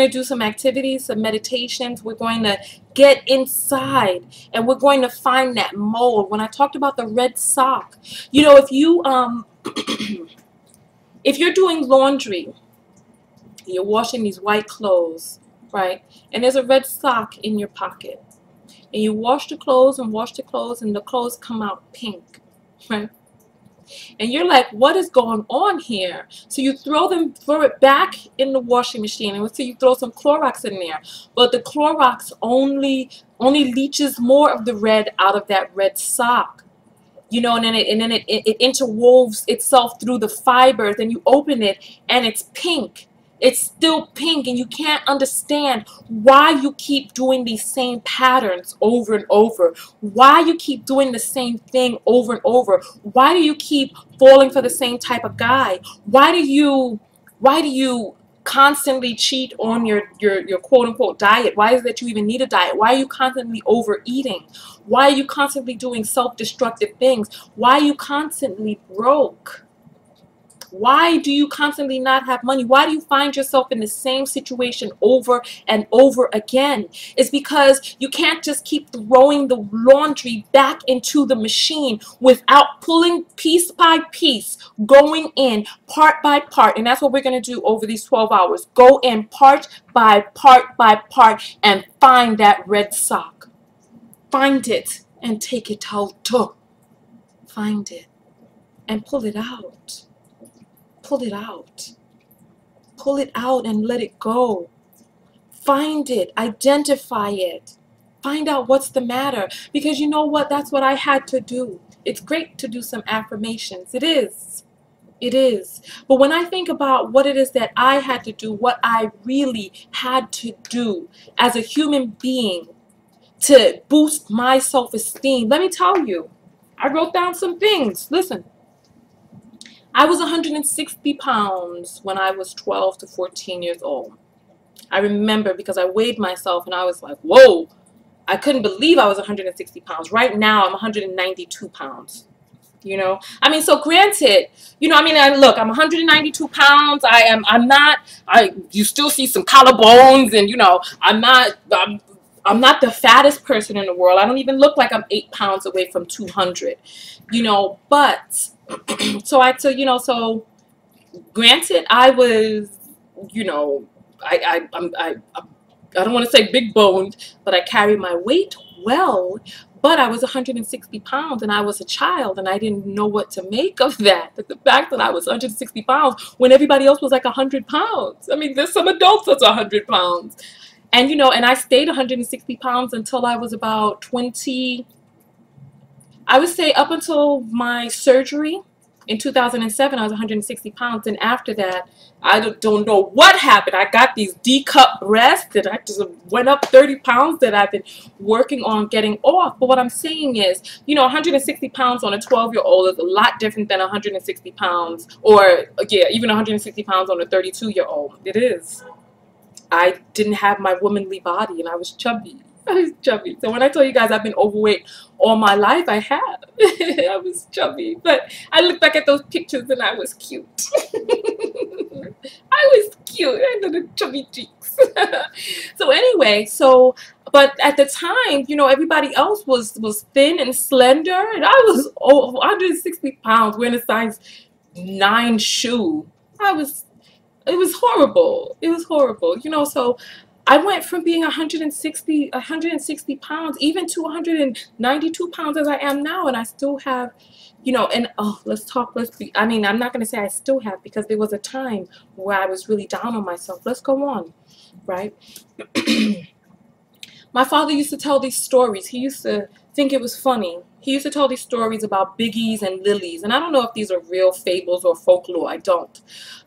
do some activities, some meditations. We're going to get inside and we're going to find that mold. When I talked about the red sock, you know, if you if you're doing laundry, you're washing these white clothes, right? And there's a red sock in your pocket. And you wash the clothes and the clothes come out pink, right? And you're like, what is going on here? So you throw it back in the washing machine, and so you throw some Clorox in there. But the Clorox only leaches more of the red out of that red sock. You know, and then it interwoves itself through the fibers, and you open it and it's pink. It's still pink, and you can't understand why you keep doing these same patterns over and over, why you keep doing the same thing over and over, why do you keep falling for the same type of guy, why do you constantly cheat on your quote-unquote diet? Why is it that you even need a diet? Why are you constantly overeating? Why are you constantly doing self-destructive things? Why are you constantly broke? Why do you constantly not have money? Why do you find yourself in the same situation over and over again? It's because you can't just keep throwing the laundry back into the machine without pulling piece by piece, going in part by part. And that's what we're going to do over these 12 hours. Go in part by part by part and find that red sock. Find it and take it out. Find it and pull it out. Pull it out. Pull it out and let it go. Find it. Identify it. Find out what's the matter. Because you know what? That's what I had to do. It's great to do some affirmations. It is. It is. But when I think about what it is that I had to do, what I really had to do as a human being to boost my self-esteem, let me tell you, I wrote down some things. Listen. I was 160 pounds when I was 12 to 14 years old. I remember because I weighed myself and I was like, whoa, I couldn't believe I was 160 pounds. Right now, I'm 192 pounds. You know, I mean, so granted, you know, I mean, look, I'm 192 pounds. You still see some collarbones and, you know, I'm not the fattest person in the world. I don't even look like I'm 8 pounds away from 200, you know, but so granted, I was, you know, I don't want to say big boned, but I carried my weight well. But I was 160 pounds and I was a child and I didn't know what to make of that. But the fact that I was 160 pounds when everybody else was like 100 pounds. I mean, there's some adults that's 100 pounds. And, you know, and I stayed 160 pounds until I was about 20. I would say up until my surgery in 2007, I was 160 pounds. And after that, I don't know what happened. I got these D-cup breasts that I just went up 30 pounds that I've been working on getting off. But what I'm saying is, you know, 160 pounds on a 12-year-old is a lot different than 160 pounds or, yeah, even 160 pounds on a 32-year-old. It is. I didn't have my womanly body and I was chubby. I was chubby. So when I tell you guys I've been overweight all my life, I have. I was chubby. But I look back at those pictures and I was cute. I was cute. I had the chubby cheeks. So anyway, but at the time, you know, everybody else was thin and slender. And I was 160 pounds wearing a size 9 shoe. It was horrible. It was horrible. You know, so I went from being 160 pounds even to 192 pounds as I am now, and I still have, you know, and I mean, I'm not going to say I still have because there was a time where I was really down on myself. Let's go on, right? My father used to tell these stories. He used to think it was funny. He used to tell these stories about biggies and lilies. And I don't know if these are real fables or folklore. I don't.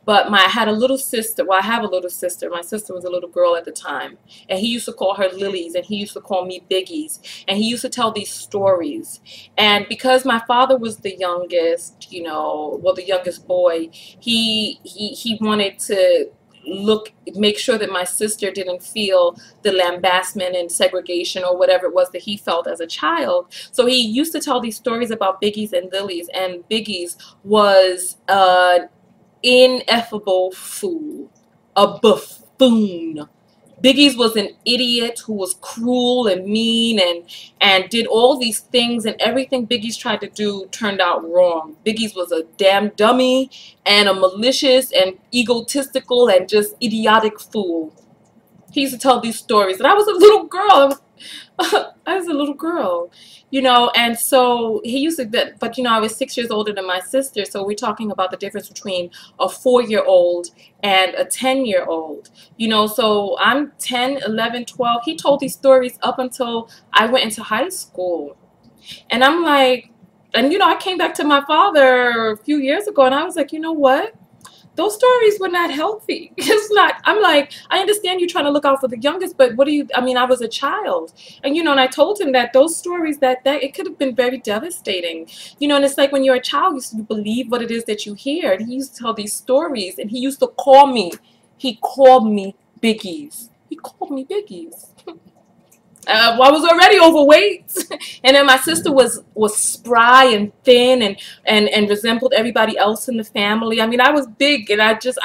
But I had a little sister. Well, I have a little sister. My sister was a little girl at the time. And he used to call her lilies. And he used to call me biggies. And he used to tell these stories. And because my father was the youngest, you know, well, the youngest boy, he wanted to make sure that my sister didn't feel the lambastment and segregation or whatever it was that he felt as a child. So he used to tell these stories about biggies and lilies, and biggies was an ineffable fool, a buffoon. Biggies was an idiot who was cruel and mean and did all these things, and everything Biggies tried to do turned out wrong. Biggies was a damn dummy and a malicious and egotistical and just idiotic fool. He used to tell these stories, and I was a little girl. I was a little girl, you know, and so he used to, but you know, I was 6 years older than my sister, so we're talking about the difference between a 4-year-old and a 10-year-old, you know, so I'm 10, 11, 12. He told these stories up until I went into high school, and I'm like, and you know, I came back to my father a few years ago, and I was like, you know what? those stories were not healthy. It's not. I'm like, I understand you trying to look out for the youngest, but what do you, I mean, I was a child. And, and I told him that those stories, that it could have been very devastating. And it's like when you're a child, you believe what it is that you hear. And he used to tell these stories, and he used to call me. He called me Biggies. He called me Biggies. I was already overweight, and then my sister was spry and thin and resembled everybody else in the family. I mean, I was big, and I just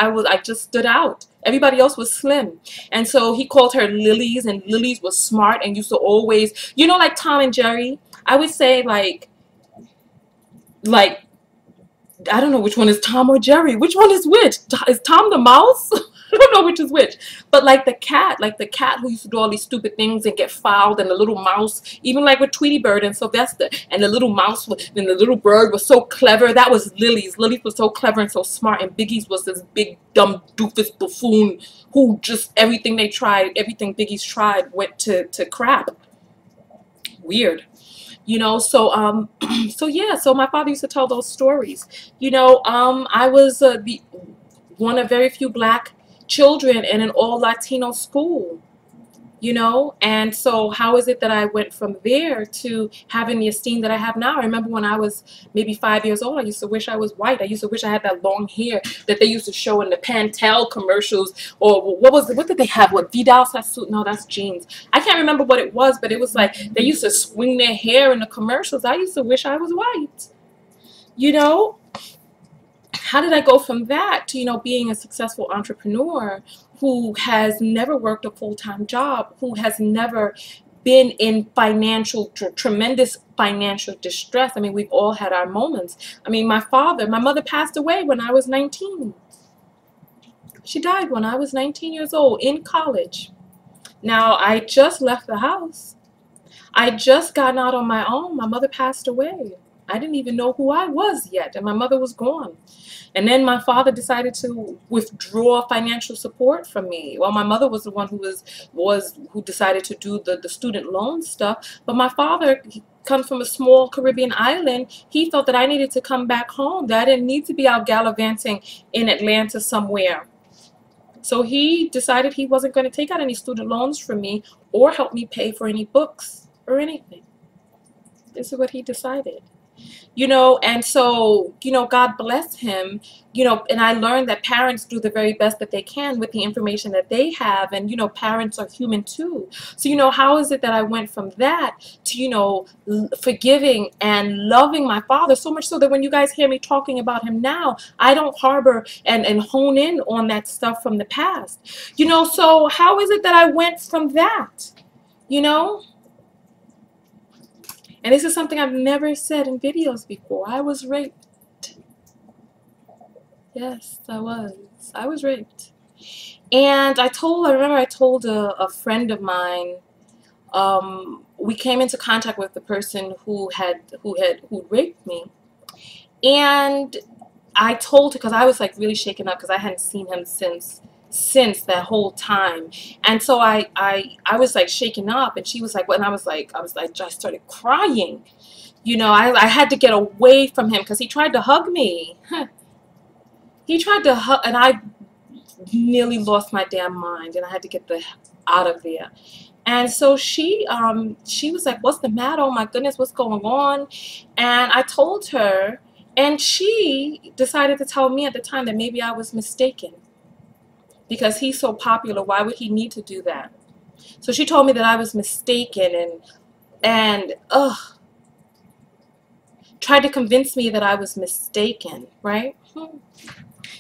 stood out. Everybody else was slim, and so he called her Lilies, and Lilies was smart and used to always, like Tom and Jerry. I would say like I don't know which one is Tom or Jerry. Which one is which? Is Tom the mouse? I don't know which is which. But like the cat who used to do all these stupid things and get fouled, and the little mouse, even like with Tweety Bird and Sylvester, and the little mouse and the little bird was so clever. That was Lily's. Lily's was so clever and so smart, and Biggie's was this big dumb doofus buffoon who just everything Biggie's tried went to crap. Weird. So so my father used to tell those stories. I was one of very few black children in an all Latino school, and so how is it that I went from there to having the esteem that I have now? I remember when I was maybe 5 years old, I used to wish I was white. I used to wish I had that long hair that they used to show in the Pantel commercials, or what did they have? What, Vidal Sassoon? No, that's jeans. I can't remember what it was, but it was like they used to swing their hair in the commercials. I used to wish I was white. How did I go from that to, being a successful entrepreneur who has never worked a full-time job, who has never been in tremendous financial distress? I mean, we've all had our moments. I mean, my mother passed away when I was 19. She died when I was 19 years old in college. Now, I just left the house. I just gotten out on my own. My mother passed away. I didn't even know who I was yet, and my mother was gone. And then my father decided to withdraw financial support from me. Well, my mother was the one who decided to do the student loan stuff. But my father, he comes from a small Caribbean island. He felt that I needed to come back home, that I didn't need to be out gallivanting in Atlanta somewhere. So he decided he wasn't going to take out any student loans from me or help me pay for any books or anything. This is what he decided. And so, God bless him, and I learned that parents do the very best that they can with the information that they have, and, parents are human too. So, how is it that I went from that to, forgiving and loving my father, so much so that when you guys hear me talking about him now, I don't harbor and hone in on that stuff from the past, so how is it that I went from that, And this is something I've never said in videos before. I was raped. Yes, I was. I was raped. And I remember I told a friend of mine, we came into contact with the person who raped me. And I told her, because I was like really shaken up because I hadn't seen him since that whole time. And so I was like shaken up, and she was like, what? And I was like, I just started crying. I had to get away from him because he tried to hug me. He tried to hug, and I nearly lost my damn mind, and I had to get out of there. And so she was like, what's the matter? Oh my goodness, what's going on? And I told her, and she decided to tell me at the time that maybe I was mistaken. Because he's so popular, why would he need to do that? So she told me that I was mistaken, and tried to convince me that I was mistaken, right?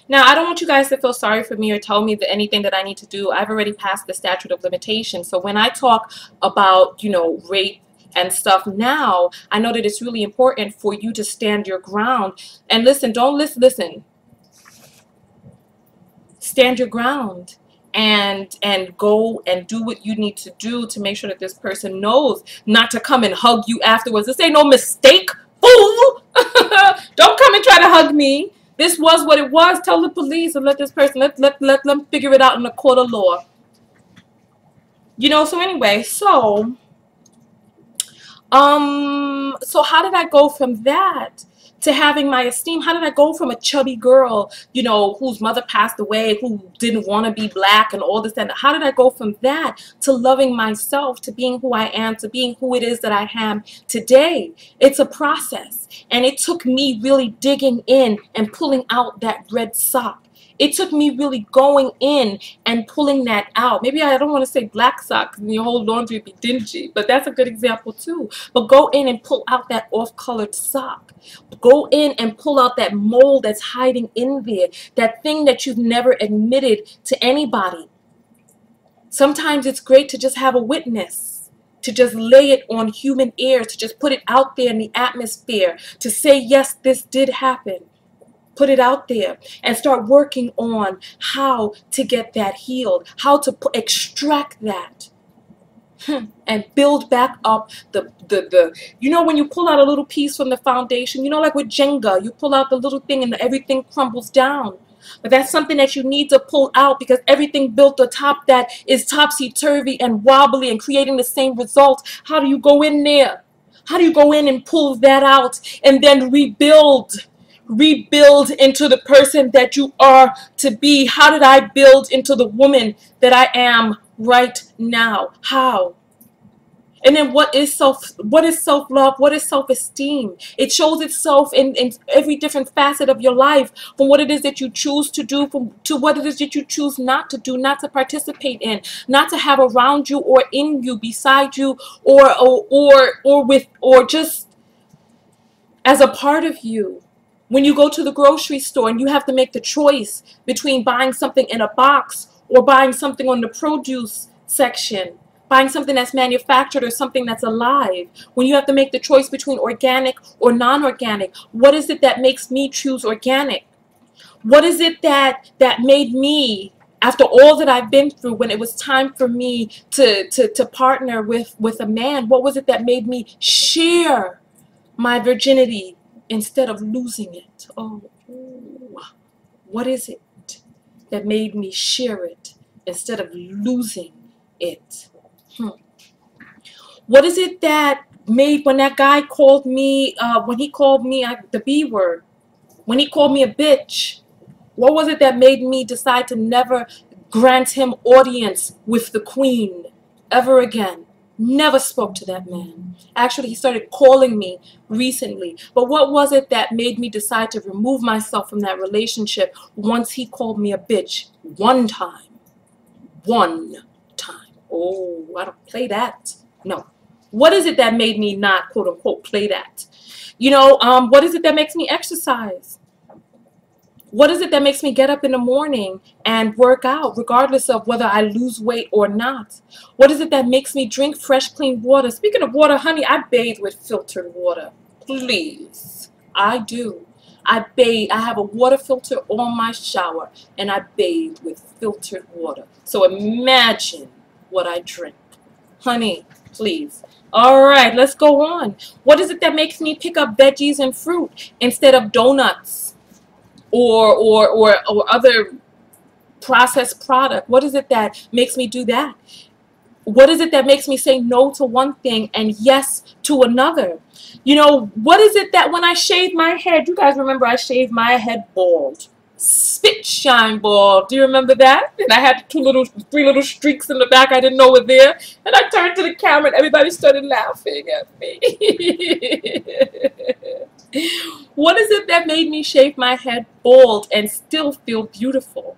Now, I don't want you guys to feel sorry for me or tell me that anything that I need to do. I've already passed the statute of limitations. So when I talk about, rape and stuff now, I know that it's really important for you to stand your ground. And listen, listen. Stand your ground and go and do what you need to do to make sure that this person knows not to come and hug you afterwards. This ain't no mistake, fool. Don't come and try to hug me. This was what it was. Tell the police and let this person, let them figure it out in the court of law. So anyway, so how did I go from that to having my esteem? How did I go from a chubby girl, you know, whose mother passed away, who didn't want to be black and all this and how did I go from that to loving myself, to being who I am, to being who it is that I am today? It's a process, and it took me really digging in and pulling out that red sock. It took me really going in and pulling that out. Maybe I don't want to say black socks and your whole laundry would be dingy, but that's a good example too. But go in and pull out that off-colored sock. Go in and pull out that mold that's hiding in there, that thing that you've never admitted to anybody. Sometimes it's great to just have a witness, to just lay it on human ears, to just put it out there in the atmosphere, to say, yes, this did happen. Put it out there and start working on how to get that healed, how to extract that and build back up you know, when you pull out a little piece from the foundation, you know, like with Jenga, you pull out the little thing and everything crumbles down. But that's something that you need to pull out, because everything built atop that is topsy-turvy and wobbly and creating the same result. How do you go in there? How do you go in and pull that out and then rebuild into the person that you are to be? How did I build into the woman that I am right now? How? And then what is self-love? What is self-esteem? It shows itself in every different facet of your life, from what it is that you choose to do, to what it is that you choose not to do, not to participate in, not to have around you or in you, beside you, or just as a part of you. When you go to the grocery store and you have to make the choice between buying something in a box or buying something on the produce section, buying something that's manufactured or something that's alive, when you have to make the choice between organic or non-organic, what is it that makes me choose organic? What is it that made me, after all that I've been through, when it was time for me to partner with a man, what was it that made me share my virginity instead of losing it? Oh, what is it that made me share it instead of losing it? What is it that made, when that guy called me, when he called me the B word, when he called me a bitch, what was it that made me decide to never grant him audience with the queen ever again? Never spoke to that man. Actually, he started calling me recently. But what was it that made me decide to remove myself from that relationship once he called me a bitch? One time. One time. Oh, I don't play that. No. What is it that made me not, quote unquote, play that? You know, what is it that makes me exercise? What is it that makes me get up in the morning and work out, regardless of whether I lose weight or not? What is it that makes me drink fresh, clean water? Speaking of water, honey, I bathe with filtered water. Please. I do. I bathe. I have a water filter on my shower, and I bathe with filtered water. So imagine what I drink. Honey, please. All right, let's go on. What is it that makes me pick up veggies and fruit instead of donuts or other processed product? What is it that makes me do that? What is it that makes me say no to one thing and yes to another? You know, what is it that when I shave my head, you guys remember I shaved my head bald, spit shine bald. Do you remember that? And I had three little streaks in the back I didn't know were there. And I turned to the camera and everybody started laughing at me. What is it that made me shave my head bald and still feel beautiful?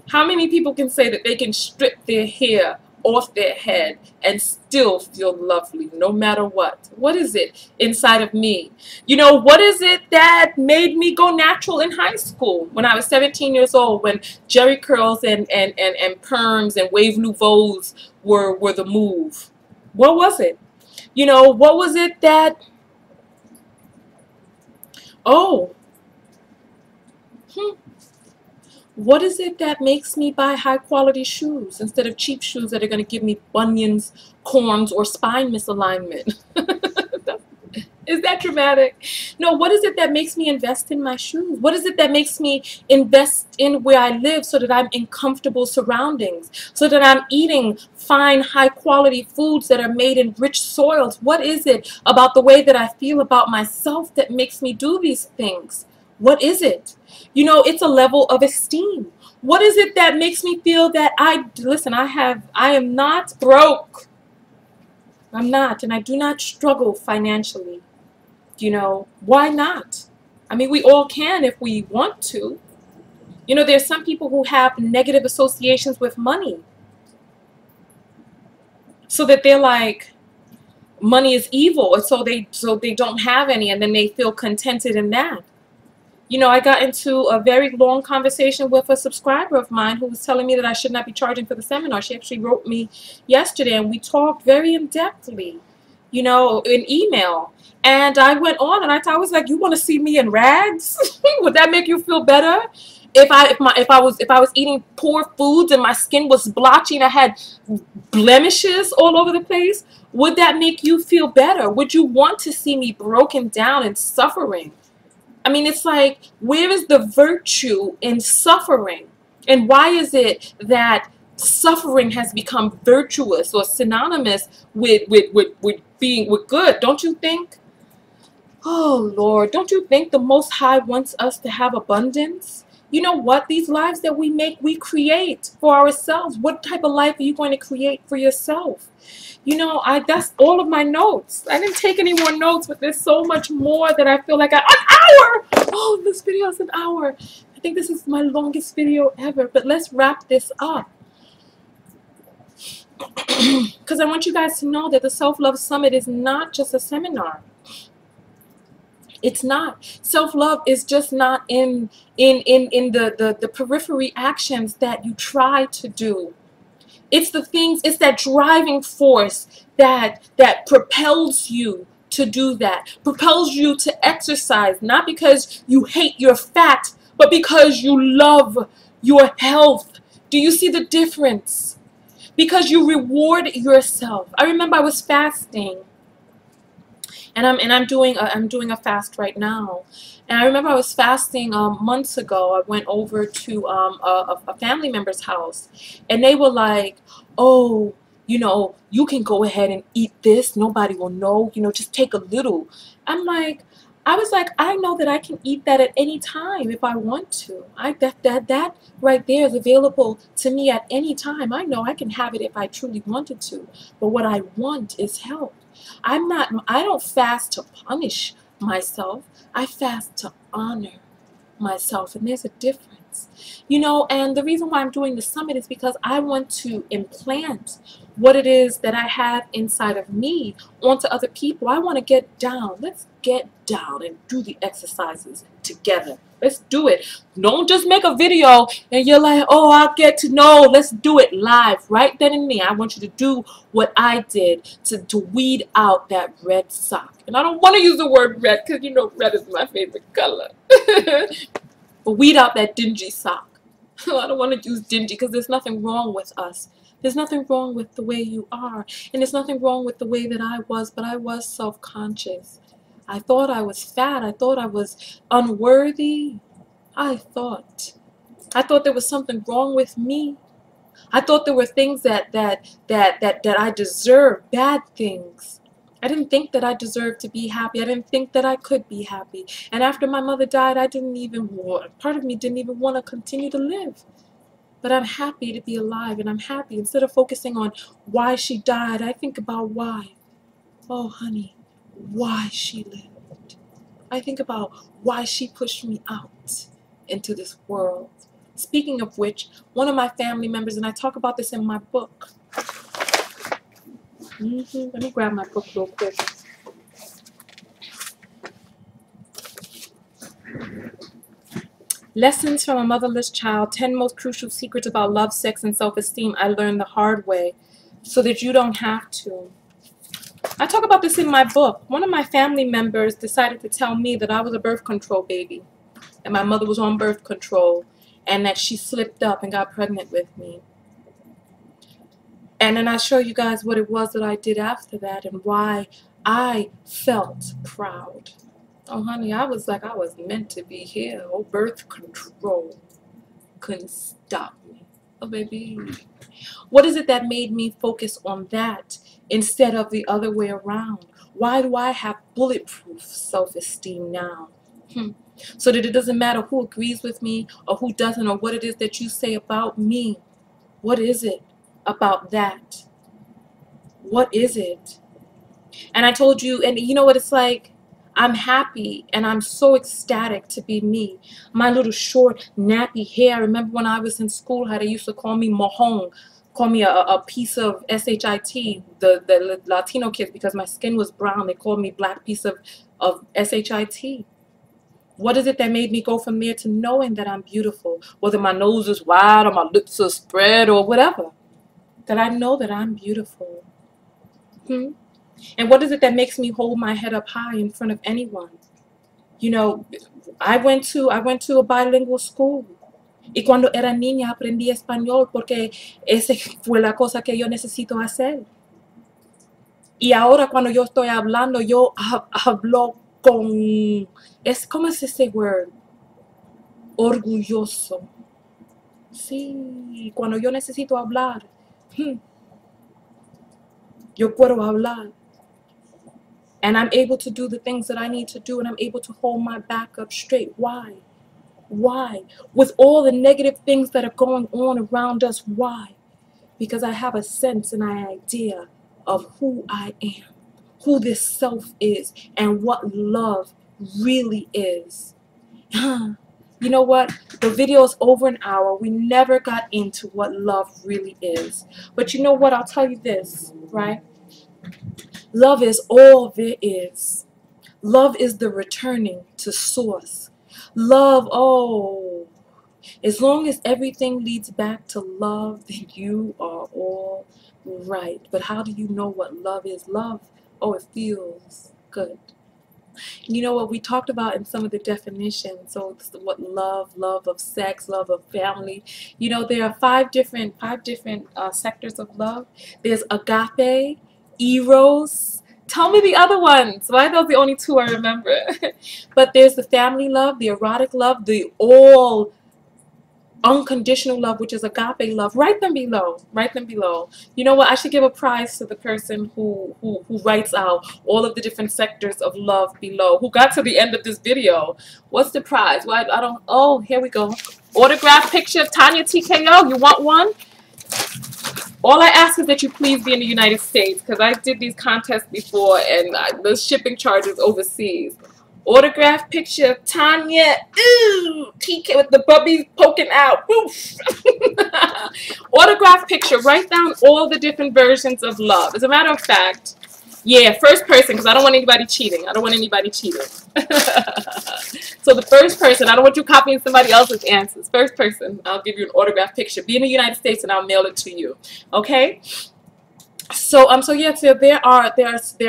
How many people can say that they can strip their hair off their head and still feel lovely no matter what? What is it inside of me? You know, what is it that made me go natural in high school when I was 17 years old, when jerry curls and perms and wave nouveaux were the move? What was it? You know, what was it that... What is it that makes me buy high quality shoes instead of cheap shoes that are going to give me bunions, corns, or spine misalignment? Is that dramatic? No, what is it that makes me invest in my shoes? What is it that makes me invest in where I live so that I'm in comfortable surroundings, so that I'm eating fine, high quality foods that are made in rich soils? What is it about the way that I feel about myself that makes me do these things? What is it? You know, it's a level of esteem. What is it that makes me feel that I am not broke. I'm not, and I do not struggle financially. You know, why not? I mean, we all can if we want to. You know, there's some people who have negative associations with money. So that they're like, money is evil, and so they don't have any, and then they feel contented in that. You know, I got into a very long conversation with a subscriber of mine who was telling me that I should not be charging for the seminar. She actually wrote me yesterday, and we talked very in-depthly, you know, in email. And I went on, and I was like, "You want to see me in rags? Would that make you feel better? If I was eating poor foods and my skin was blotchy and I had blemishes all over the place, would that make you feel better? Would you want to see me broken down and suffering?" I mean, it's like, where is the virtue in suffering? And why is it that suffering has become virtuous or synonymous with being with good? Don't you think? Oh, Lord, don't you think the Most High wants us to have abundance? You know what? These lives that we make, we create for ourselves. What type of life are you going to create for yourself? You know, that's all of my notes. I didn't take any more notes, but there's so much more that I feel like an hour! Oh, this video is an hour. I think this is my longest video ever, but let's wrap this up. Because I want you guys to know that the Self-Love Summit is not just a seminar. It's not. Self-love is just not in the periphery actions that you try to do. It's the things, it's that driving force that propels you to do that, propels you to exercise, not because you hate your fat, but because you love your health. Do you see the difference? Because you reward yourself. I remember I was fasting, and I'm doing a fast right now. And I remember I was fasting months ago. I went over to a family member's house, and they were like, "Oh, you know, you can go ahead and eat this. Nobody will know. You know, just take a little." I was like, I know that I can eat that at any time if I want to. That right there is available to me at any time. I know I can have it if I truly wanted to. But what I want is health. I don't fast to punish myself. I fast to honor myself, and there's a difference. You know, and the reason why I'm doing the summit is because I want to implant what it is that I have inside of me onto other people. I want to get down. Let's get down and do the exercises together. Let's do it. Don't just make a video and you're like, "Oh, I'll get to know." Let's do it live right then and there. I want you to do what I did to weed out that red sock. And I don't want to use the word red because, you know, red is my favorite color. But weed out that dingy sock. I don't want to use dingy because there's nothing wrong with us. There's nothing wrong with the way you are. And there's nothing wrong with the way that I was, but I was self-conscious. I thought I was fat. I thought I was unworthy. I thought there was something wrong with me. I thought there were things that I deserved, bad things. I didn't think that I deserved to be happy. I didn't think that I could be happy. And after my mother died, part of me didn't even want to continue to live. But I'm happy to be alive, and I'm happy. Instead of focusing on why she died, I think about why. Oh, honey, why she lived. I think about why she pushed me out into this world. Speaking of which, one of my family members, and I talk about this in my book. Let me grab my book real quick. Lessons from a Motherless Child, 10 Most Crucial Secrets About Love, Sex, and Self-Esteem I Learned the Hard Way so that you don't have to. I talk about this in my book. One of my family members decided to tell me that I was a birth control baby, and my mother was on birth control, and that she slipped up and got pregnant with me. And then I show you guys what it was that I did after that and why I felt proud. Oh, honey, I was like, I was meant to be here. Oh, birth control couldn't stop me. Oh, baby. What is it that made me focus on that instead of the other way around? Why do I have bulletproof self-esteem now? So that it doesn't matter who agrees with me or who doesn't, or what it is that you say about me. What is it about that? What is it? And I told you, and you know what it's like? I'm happy and I'm so ecstatic to be me. My little short, nappy hair. Remember when I was in school how they used to call me Mahone, call me a piece of shit, the Latino kids, because my skin was brown. They called me black piece of shit. What is it that made me go from there to knowing that I'm beautiful? Whether my nose is wide or my lips are spread or whatever. That I know that I'm beautiful. And what is it that makes me hold my head up high in front of anyone? You know, I went to a bilingual school. Y cuando era niña aprendí español porque esa fue la cosa que yo necesito hacer. Y ahora cuando yo estoy hablando, yo hablo con... ¿Cómo es ese word? Orgulloso. Sí, cuando yo necesito hablar, yo puedo hablar. And I'm able to do the things that I need to do, and I'm able to hold my back up straight. Why? Why? With all the negative things that are going on around us, why? Because I have a sense and an idea of who I am, who this self is, and what love really is. You know what? The video is over an hour. We never got into what love really is. But you know what? I'll tell you this, right? Love is all there is. Love is the returning to source. Love, oh, as long as everything leads back to love, then you are all right. But how do you know what love is? Love, oh, it feels good. You know what we talked about in some of the definitions. So what love of sex, love of family. You know, there are five different sectors of love. There's agape, eros. Tell me the other ones. Why are those the only two I remember? But there's the family love, the erotic love, the all unconditional love, which is agape love. Write them below. Write them below. You know what? I should give a prize to the person who writes out all of the different sectors of love below, who got to the end of this video. What's the prize? Well, I don't. Oh, here we go. Autograph picture of TonyaTko. You want one? All I ask is that you please be in the United States, because I did these contests before and the shipping charges overseas. Autograph picture of Tonya, ooh, TK with the bubbies poking out. Autograph picture. Write down all the different versions of love. As a matter of fact, yeah, first person, because I don't want anybody cheating. I don't want anybody cheating. So the first person, I don't want you copying somebody else's answers. First person, I'll give you an autograph picture. Be in the United States and I'll mail it to you. Okay? So yeah, so there are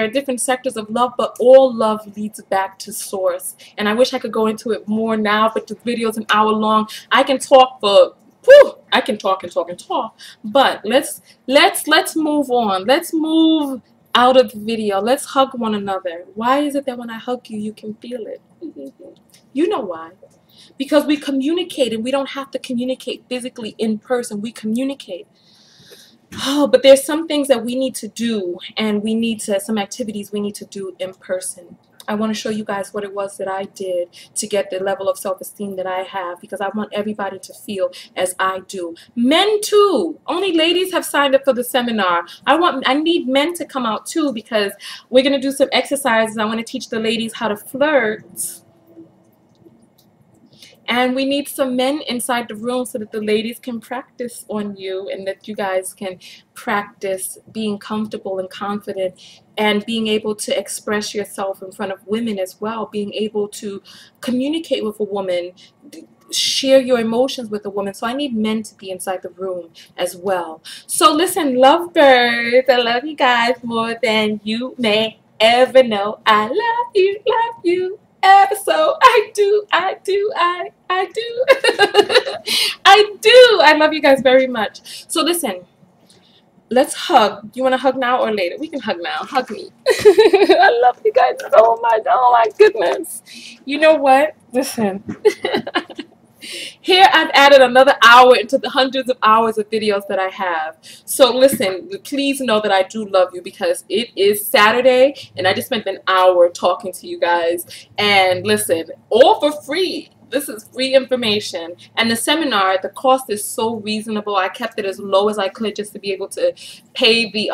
different sectors of love, but all love leads back to source. And I wish I could go into it more now, but the video's an hour long. I can talk for I can talk and talk and talk. But let's move on. Let's move out of the video. Let's hug one another. Why is it that when I hug you, you can feel it? You know why. Because we communicate, and we don't have to communicate physically in person. We communicate. Oh, but there's some things that we need to do, and some activities we need to do in person. I want to show you guys what it was that I did to get the level of self-esteem that I have, because I want everybody to feel as I do. Men too. Only ladies have signed up for the seminar. I need men to come out too, because we're going to do some exercises. I want to teach the ladies how to flirt. And we need some men inside the room so that the ladies can practice on you, and that you guys can practice being comfortable and confident and being able to express yourself in front of women as well, being able to communicate with a woman, share your emotions with a woman. So I need men to be inside the room as well. So listen, lovebirds, I love you guys more than you may ever know. I love you, love you. So I do. I do. I love you guys very much. So listen, let's hug. You want to hug now or later? We can hug now. Hug me. I love you guys so much. Oh my goodness. You know what? Listen. Here I've added another hour into the hundreds of hours of videos that I have. So listen, please know that I do love you because it is Saturday and I just spent an hour talking to you guys. And listen, all for free. This is free information. And the seminar, the cost is so reasonable. I kept it as low as I could just to be able to pay the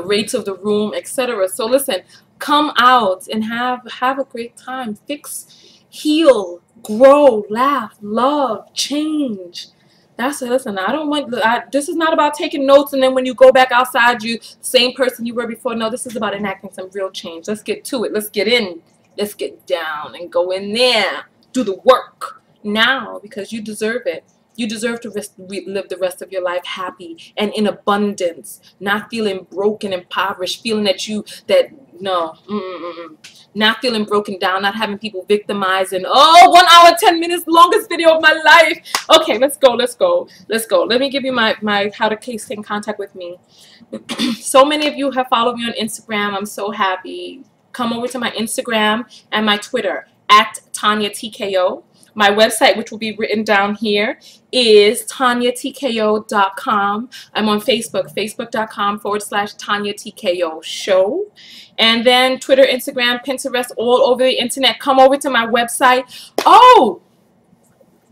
rates of the room, etc. So listen, come out and have a great time. Fix, heal, grow, laugh, love, change. That's it. Listen, I don't want. This is not about taking notes and then when you go back outside, you same person you were before. No, this is about enacting some real change. Let's get to it. Let's get in. Let's get down and go in there. Do the work now because you deserve it. You deserve to live the rest of your life happy and in abundance, not feeling broken, impoverished, feeling no, not feeling broken down, not having people victimized and, oh, 1 hour, 10 minutes, longest video of my life. Okay, let's go. Let me give you my how to stay in contact with me. So many of you have followed me on Instagram. I'm so happy. Come over to my Instagram and my Twitter at TonyaTko. My website, which will be written down here, is TonyaTko.com. I'm on Facebook, facebook.com/TonyaTko show. And then Twitter, Instagram, Pinterest, all over the internet. Come over to my website. Oh,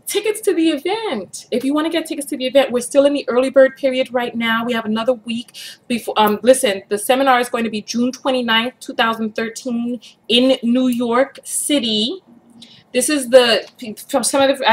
tickets to the event. If you want to get tickets to the event, we're still in the early bird period right now. We have another week before. Listen, the seminar is going to be June 29th, 2013 in New York City. This is I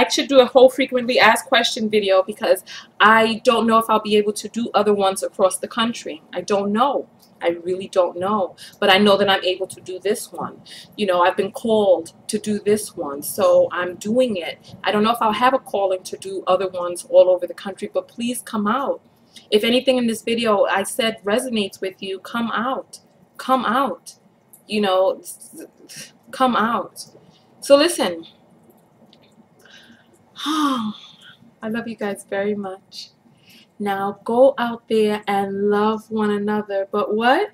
should do a whole frequently asked question video because I don't know if I'll be able to do other ones across the country. I don't know. I really don't know. But I know that I'm able to do this one. You know, I've been called to do this one, so I'm doing it. I don't know if I'll have a calling to do other ones all over the country, but please come out. If anything in this video I said resonates with you, come out. Come out. You know, come out. So listen, I love you guys very much. Now go out there and love one another. But what?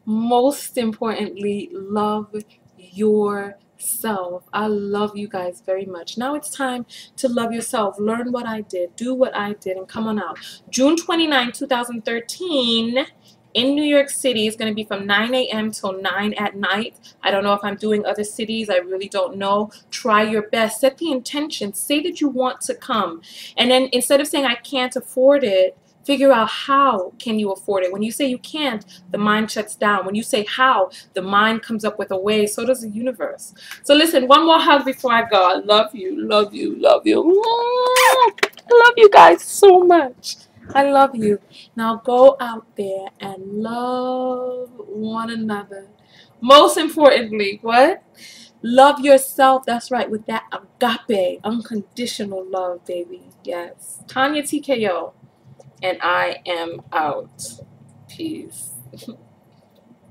Most importantly, love yourself. I love you guys very much. Now it's time to love yourself. Learn what I did. Do what I did and come on out. June 29, 2013. In New York City. It's going to be from 9 a.m. till 9 at night. I don't know if I'm doing other cities. I really don't know. Try your best. Set the intention. Say that you want to come. And then instead of saying I can't afford it, figure out how can you afford it. When you say you can't, the mind shuts down. When you say how, the mind comes up with a way. So does the universe. So listen, one more hug before I go. I love you, love you, love you. I love you guys so much. I love you. Now go out there and love one another. Most importantly, what? Love yourself. That's right, with that agape, unconditional love, baby. Yes. TonyaTko. And I am out. Peace.